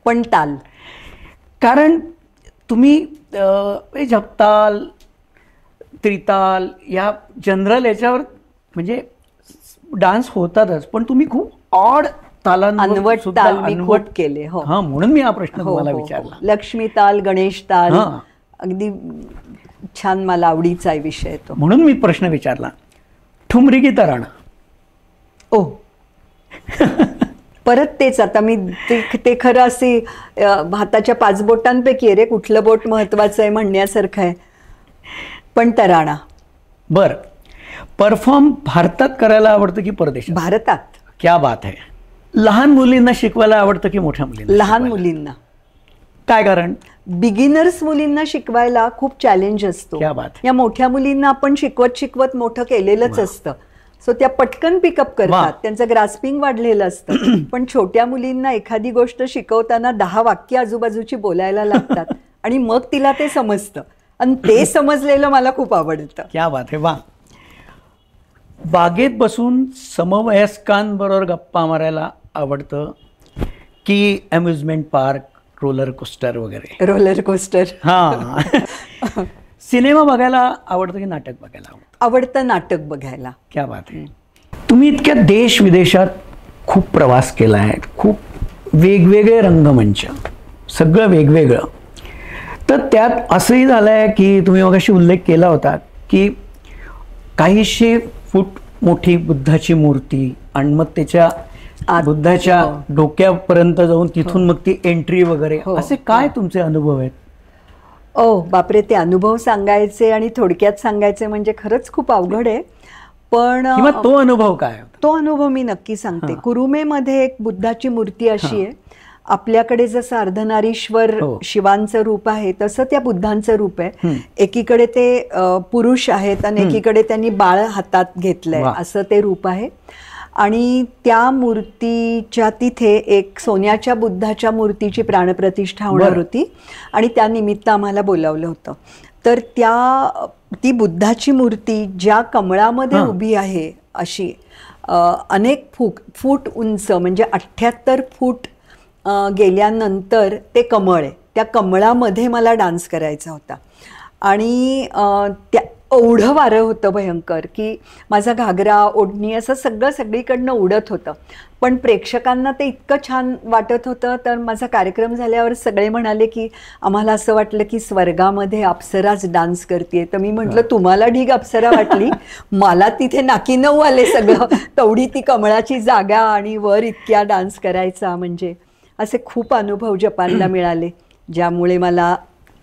पण ताल. कारण तुम्ही जपताल, त्रिताल या जनरल याच्यावर म्हणजे डान्स होतातच, पण तुम्ही खूप ऑड अनवट ताल मी खूप केले. हो, हा, म्हणून मी हा प्रश्न तुम्हाला विचारला. लक्ष्मी ताल, गणेश ताल, अगदी छान, मला आवडीचा आहे विषय तो, म्हणून मी प्रश्न विचारला. ठुमरी की तराणा? ओ परत तेच. आता मी ते खरं असे हाताच्या 5 बोटांपैकी आहे रे, कुठलं बोट महत्वाचं आहे म्हणण्यासारखं आहे, पण तराणा. बर, परफॉर्म भारतात करायला आवडतं की परदेशात? भारतात. क्या बात आहे. लहान मुलींना शिकवायला आवडतं की मोठ्या मुलींना? लहान मुलींना. काय कारण? बिगिनर्स मुलींना शिकवायला खूप चॅलेंज असतो. क्या बात. या मोठ्या मुलींना आपण शिकवत मोठं केलेलंच असतं, सो त्या पटकन पिकअप करतात, त्यांचं ग्रास्पिंग वाढलेलं असतं. पण छोट्या मुलींना एखादी गोष्ट शिकवताना 10 वाक्य आजूबाजूची बोलायला लागतात आणि मग तिला ते समजतं, आणि ते समजलेलं मला खूप आवडतं. क्या बात आहे. वा. बागेत बसून समवयस्कांबरोबर गप्पा मारायला आवडतं की अम्युजमेंट पार्क, रोलर कोस्टर वगैरे? Roller coaster. हा. सिनेमा बघायला आवडतं की नाटक बघायला आवडतं? आवडतं नाटक बघायला. क्या बात आहे. तुम्ही इतक्या देश विदेशात खूप प्रवास केला आहे, खूप वेगवेगळे रंगमंच, सगळं वेगवेगळं. तर त्यात असंही झालं आहे की तुम्ही मगाशी उल्लेख केला होता की काहीशी फूट मोठी बुद्धाची मूर्ती, आणि मग त्याच्या बुद्धाच्या डोक्यापर्यंत जाऊन तिथून मग ती एंट्री वगैरे, असे काय तुमचे अनुभव आहेत? ओ बापरे, ते अनुभव सांगायचे आणि थोडक्यात सांगायचे म्हणजे खरंच खूप अवघड आहे. पण तो अनुभव काय? तो अनुभव मी नक्की सांगते. कुरुमेमध्ये एक बुद्धाची मूर्ती अशी आहे, आपल्याकडे जसं अर्धनारीश्वर शिवांचं रूप आहे तसं त्या बुद्धांचं रूप आहे. एकीकडे ते पुरुष आहेत आणि एकीकडे त्यांनी बाळ हातात घेतलंय, असं ते रूप आहे. आणि त्या मूर्तीच्या तिथे एक सोन्याच्या बुद्धाच्या मूर्तीची प्राणप्रतिष्ठा होणार होती आणि त्यानिमित्त आम्हाला बोलावलं होतं. तर ती बुद्धाची मूर्ती ज्या कमळामध्ये उभी आहे अशी अनेक फूट उंच, म्हणजे 78 फूट गेल्यानंतर ते कमळ आहे, त्या कमळामध्ये मला डान्स करायचा होता. आणि त्या एवढं वारं होतं भयंकर की माझा घागरा, ओढणी असं सगळं सगळीकडनं उडत होतं. पण प्रेक्षकांना ते इतकं छान वाटत होतं. तर माझा कार्यक्रम झाल्यावर सगळे म्हणाले की आम्हाला असं वाटलं की स्वर्गामध्ये अप्सराच डान्स करते. तर मी म्हटलं तुम्हाला ढीग अप्सरा वाटली, मला तिथे नाकी नऊ आले सगळं. तेवढी ती कमळाची जागा आणि वर इतक्या डान्स करायचा, म्हणजे असे खूप अनुभव जपानला मिळाले, ज्यामुळे मला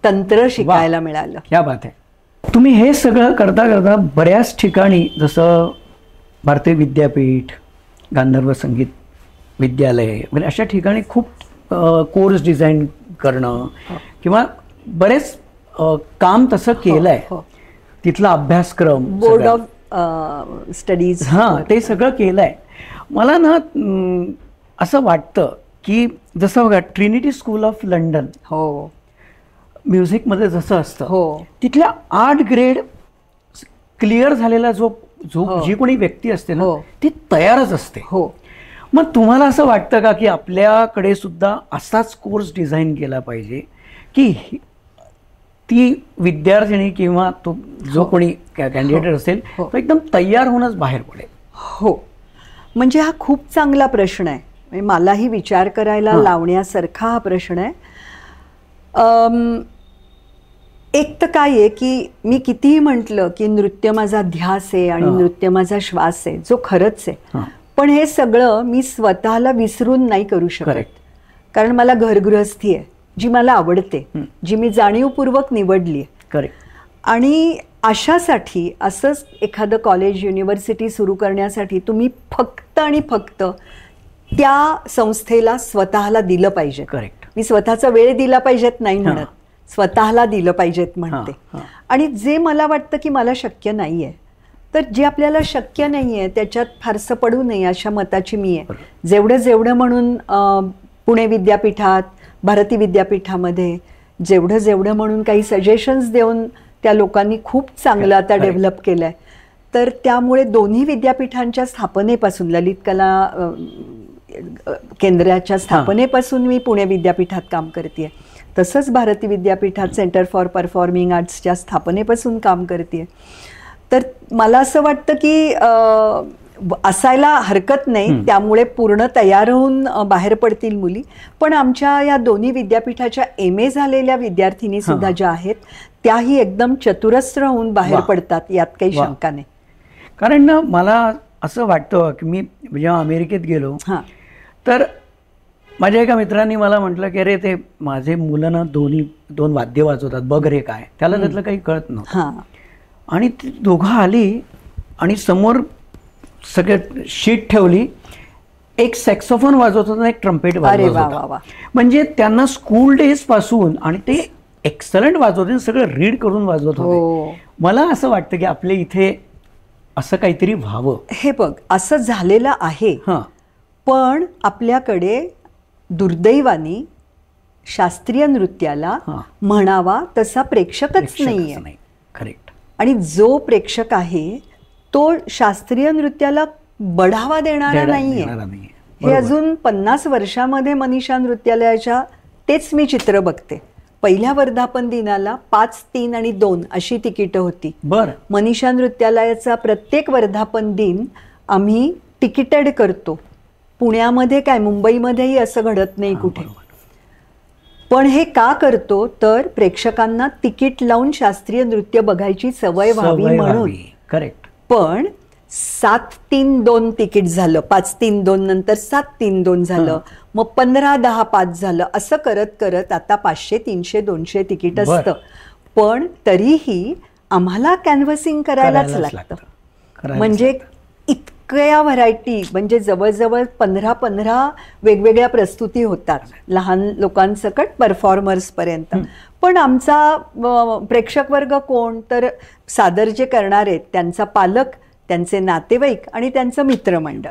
तंत्र शिकायला मिळालं. क्या बात आहे. तुम्ही हे सगळं करता करता बऱ्याच ठिकाणी, जसं भारतीय विद्यापीठ, गांधर्व संगीत विद्यालय म्हणजे अशा ठिकाणी खूप कोर्स डिझाईन करणं किंवा बरेच काम तसं केलं आहे. तिथला अभ्यासक्रम, बोर्ड ऑफ स्टडीज, ते सगळं केलं आहे. मला ना असं वाटतं की जसं बघा ट्रिनिटी स्कूल ऑफ लंडन, म्युझिकमध्ये जसं असतं, तिथल्या 8 ग्रेड क्लिअर झालेला जी कोणी व्यक्ती असते ना, ती तयारच असते. मग तुम्हाला असं वाटतं का की आपल्याकडे सुद्धा असाच कोर्स डिझाईन केला पाहिजे की ती विद्यार्थिनी किंवा तो जो कोणी कॅन्डिडेट असेल तो एकदम तयार होऊनच बाहेर पडेल? हो, म्हणजे हा खूप चांगला प्रश्न आहे, मलाही विचार करायला लावण्यासारखा हा प्रश्न आहे. एक तर काय आहे की मी कितीही म्हटलं की नृत्य माझा ध्यास आहे आणि नृत्य माझा श्वास आहे, जो खरंच आहे, पण हे सगळं मी स्वतःला विसरून नाही करू शकत. कारण मला घरगृहस्थी आहे जी मला आवडते, जी मी जाणीवपूर्वक निवडली आहे. आणि अशासाठी असंच एखादं कॉलेज युनिव्हर्सिटी सुरू करण्यासाठी तुम्ही फक्त आणि फक्त त्या संस्थेला स्वतःला दिलं पाहिजे. मी स्वतःचा वेळ दिला पाहिजेत नाही म्हणत, स्वतःला दिलं पाहिजेत म्हणते. आणि जे मला वाटतं की मला शक्य नाही आहे, तर जे आपल्याला शक्य नाही आहे त्याच्यात फारसं पडू नये अशा मताची मी आहे. जेवढं म्हणून पुणे विद्यापीठात, भारती विद्यापीठामध्ये जेवढं म्हणून काही सजेशन्स देऊन त्या लोकांनी खूप चांगलं आता डेव्हलप केलं आहे. तर त्यामुळे दोन्ही विद्यापीठांच्या स्थापनेपासून, ललित कला केंद्राच्या स्थापनेपासून मी पुणे विद्यापीठात काम करते, तसंच भारती विद्यापीठात सेंटर फॉर परफॉर्मिंग आर्ट्सच्या स्थापनेपासून काम करते. तर मला असं वाटतं की असायला हरकत नाही, त्यामुळे पूर्ण तयार होऊन बाहेर पडतील मुली. पण आमच्या या दोन्ही विद्यापीठाच्या MA झालेल्या विद्यार्थिनी सुद्धा ज्या आहेत त्याही एकदम चतुरस्र होऊन बाहेर पडतात, यात काही शंका नाही. कारण ना मला असं वाटतं की मी जेव्हा अमेरिकेत गेलो तर माझ्या एका मित्रांनी मला म्हटलं की अरे ते माझे मुलं ना दोन वाद्य वाजवतात, बघ रे काय, त्याला त्यातलं काही कळत नव्हतं. आणि ती दोघं आली आणि समोर सगळं शीट ठेवली, एक सॅक्सोफोन वाजवत होता, एक ट्रम्पेट वाजवत होता. म्हणजे त्यांना स्कूल डेज पासून, आणि ते एक्सलंट वाजवत होते, सगळं रीड करून वाजवत होते. मला असं वाटतं की आपल्या इथे असं काहीतरी व्हावं. हे बघ, असं झालेलं आहे, पण आपल्याकडे दुर्दैवानी शास्त्रीय नृत्याला म्हणावा तसा प्रेक्षकच नाहीये. करेक्ट. आणि जो प्रेक्षक आहे तो शास्त्रीय नृत्याला बढावा देणारा नाहीये. हे अजून 50 वर्षामध्ये मनीषा नृत्यालयाच्या तेच मी चित्र बघते. पहिल्या वर्धापन दिनाला 5, 3 आणि 2 अशी तिकीटं होती. मनीषा नृत्यालयाचा प्रत्येक वर्धापन दिन आम्ही तिकीटेड करतो. पुण्यामध्ये काय, मुंबईमध्येही असं घडत नाही कुठे. पण हे का करतो, तर प्रेक्षकांना तिकीट लावून शास्त्रीय नृत्य बघायची सवय व्हावी म्हणून. करेक्ट. पण 7-3-2 तिकीट झालं, 5-3-2 नंतर 7-3-2 झालं, मग 15-10-5 झालं, असं करत करत आता 500, 300, 200 तिकीट असतं. पण तरीही आम्हाला कॅनव्हसिंग करायलाच लागतं. म्हणजे इतक्या व्हरायटी, म्हणजे जवळजवळ 15 वेगवेगळ्या प्रस्तुती होतात, लहान लोकांसकट परफॉर्मर्स पर्यंत. पण आमचा प्रेक्षक वर्ग कोण, तर सादर जे करणार आहेत त्यांचा पालक, त्यांचे नातेवाईक आणि त्यांचं मित्रमंडळ.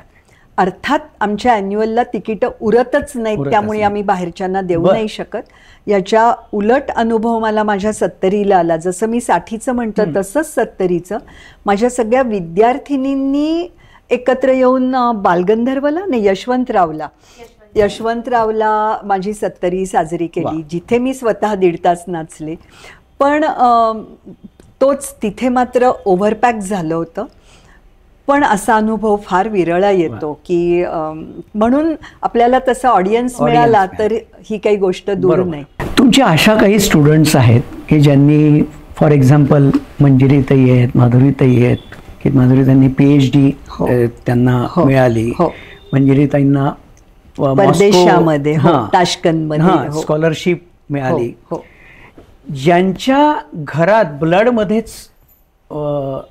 अर्थात आमच्या ॲन्युअलला तिकीटं उरतच नाहीत, त्यामुळे आम्ही बाहेरच्यांना देऊ नाही शकत. याच्या उलट अनुभव मला माझ्या 70ला आला. जसं मी 60चं म्हणतं तसंच 70चं माझ्या सगळ्या विद्यार्थिनींनी एकत्र येऊन बालगंधर्वला नाही, यशवंतरावला माझी 70 साजरी केली, जिथे मी स्वतः 1.5 तास नाचले. पण तोच तिथे मात्र ओव्हरपॅक झालं होतं. पण असा अनुभव फार विरळा येतो की म्हणून आपल्याला तसा ऑडियन्स मिळाला तर ही काही गोष्ट दूर नाही. तुमची अशा काही स्टुडंट्स आहेत की ज्यांनी, फॉर एक्झाम्पल मंजिरीताई आहेत, माधुरीताई आहेत, की माधुरीताईंनी PhD त्यांना मिळाली, मंजिरीताईंना परदेशामध्ये ताश्कंदमध्ये स्कॉलरशिप मिळाली, ज्यांच्या घरात ब्लडमध्येच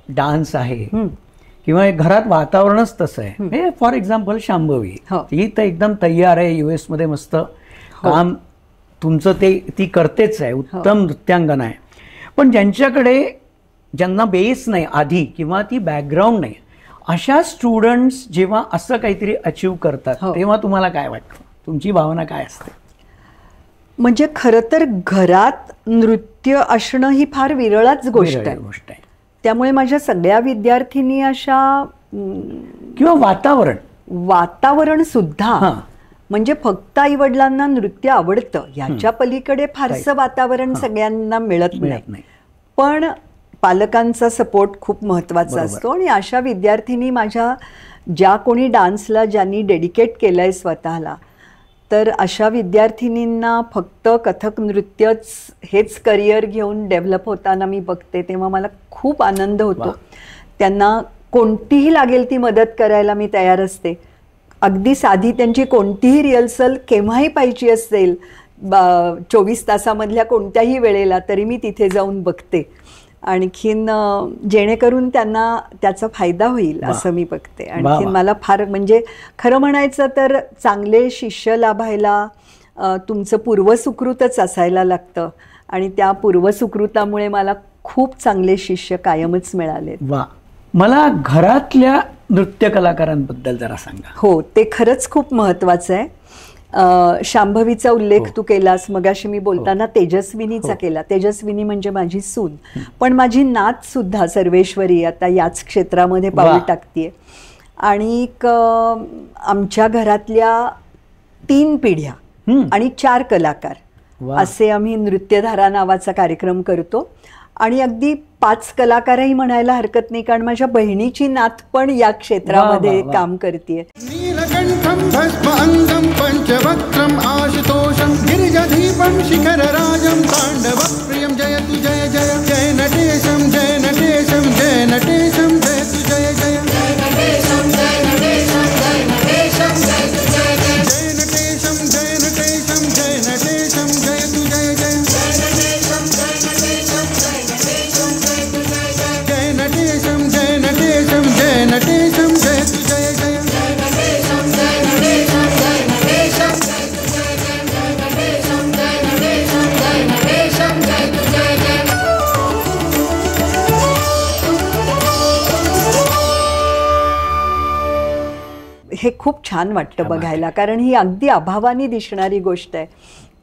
डान्स आहे किंवा घरात वातावरणच तसं आहे. फॉर एक्झाम्पल शांभवी, ती तर एकदम तयार आहे, US मध्ये मस्त काम तुमचं ती करतेच आहे, उत्तम नृत्यांगना आहे. पण ज्यांना बेस नाही आधी किंवा ती बॅकग्राऊंड नाही, अशा स्टुडंट्स जेव्हा असं काहीतरी अचीव करतात तेव्हा तुम्हाला काय वाटतं, तुमची भावना काय असते? म्हणजे खरं तर घरात नृत्य असणं ही फार विरळच गोष्ट आहे. त्यामुळे माझ्या सगळ्या विद्यार्थिनी अशा, किंवा वातावरण सुद्धा, म्हणजे फक्त आई वडिलांना नृत्य आवडतं ह्याच्या पलीकडे फारसं वातावरण सगळ्यांना मिळत नाही. पण पालकांचा सपोर्ट खूप महत्वाचा असतो. आणि अशा विद्यार्थिनी माझ्या, ज्या कोणी डान्सला ज्यांनी डेडिकेट केलंय स्वतःला, तर अशा विद्यार्थिनींना फक्त कथक नृत्यच हेच करिअर घेऊन डेव्हलप होताना मी बघते तेव्हा मला खूप आनंद होतो. त्यांना कोणतीही लागेल ती मदत करायला मी तयार असते. अगदी साधी त्यांची कोणतीही रिहर्सल केव्हाही पाहिजे असेल 24 तासामधल्या कोणत्याही वेळेला तरी मी तिथे जाऊन बघते. आणखीन जेणेकरून त्यांना त्याचा फायदा होईल असं मी बघते. आणखीन मला फार म्हणजे खरं म्हणायचं तर चांगले शिष्य लाभायला तुमचं पूर्वसुकृतच असायला लागतं आणि त्या पूर्वसुकृतामुळे मला खूप चांगले शिष्य कायमच मिळाले. वा, मला घरातल्या नृत्य कलाकारांबद्दल जरा सांगा. हो, ते खरंच खूप महत्त्वाचं आहे. शांभवीचा उल्लेख तू केलास मगाशी मी बोलताना तेजस्विनीचा केला. तेजस्विनी म्हणजे माझी सून, पण माझी नात सुद्धा सर्वेश्वरी आता याच क्षेत्रामध्ये पाऊल टाकतीये. आणि आमच्या घरातल्या 3 पिढ्या आणि 4 कलाकार असे आम्ही नृत्यधारा नावाचा कार्यक्रम करतो. आणि अगदी 5 कलाकारही म्हणायला हरकत नाही, कारण माझ्या बहिणीची नात पण या क्षेत्रामध्ये काम करते. नीलकंठं भस्मांगं पंचवक्त्रं आशुतोषं गिरिजाधीपं शिखरराजं ताण्डवप्रियं जयतु जय जय जय नटेशं जय नटेशं जय नटेशं जयतु जय जय जय नटेशं जय नटेशं जय नटेशं जयतु जय जय जय नटेशं जय नटेशं जय नटेशं जयतु जय जय जय नटेशं जय नटेशं जय नटेशं जयतु जय जय जय नटेशं जय नटेशं जय नटेशं जयतु जय जय. हे खूप छान वाटतं बघायला, कारण ही अगदी अभावाने दिसणारी गोष्ट आहे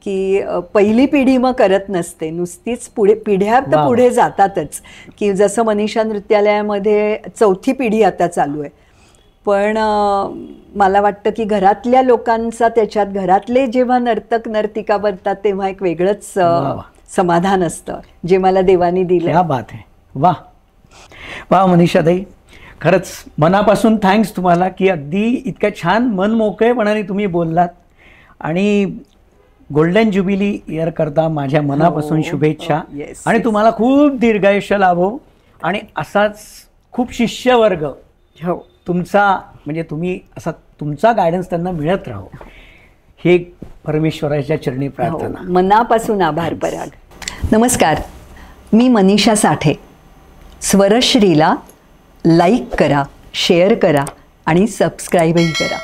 की पहिली पिढी मग करत नसते, नुसतीच पिढ्या तर पुढे जातातच. की जसं मनीषा नृत्यालयामध्ये 4थी पिढी आता चालू आहे, पण मला वाटतं की घरातल्या लोकांचा त्याच्यात घरातले जेव्हा नर्तक नर्तिका बनतात तेव्हा एक वेगळंच समाधान असतं जे मला देवानी दिलं. क्या बात आहे. वा वा मनीषाताई, खरंच मनापासून थँक्स तुम्हाला की अगदी इतक्या छान मन मोकळेपणाने तुम्ही बोललात. आणि गोल्डन ज्युबिली इयर करता माझ्या मनापासून शुभेच्छा. आणि तुम्हाला खूप दीर्घायुष्य लाभो आणि असाच खूप शिष्यवर्ग तुमचा म्हणजे तुम्ही असा तुमचा गायडन्स त्यांना मिळत राहो हे परमेश्वराच्या चरणी प्रार्थना. मनापासून आभार पराग. नमस्कार, मी मनीषा साठे. स्वरश्रीला लाईक करा, शेअर करा आणि सबस्क्राईबही करा.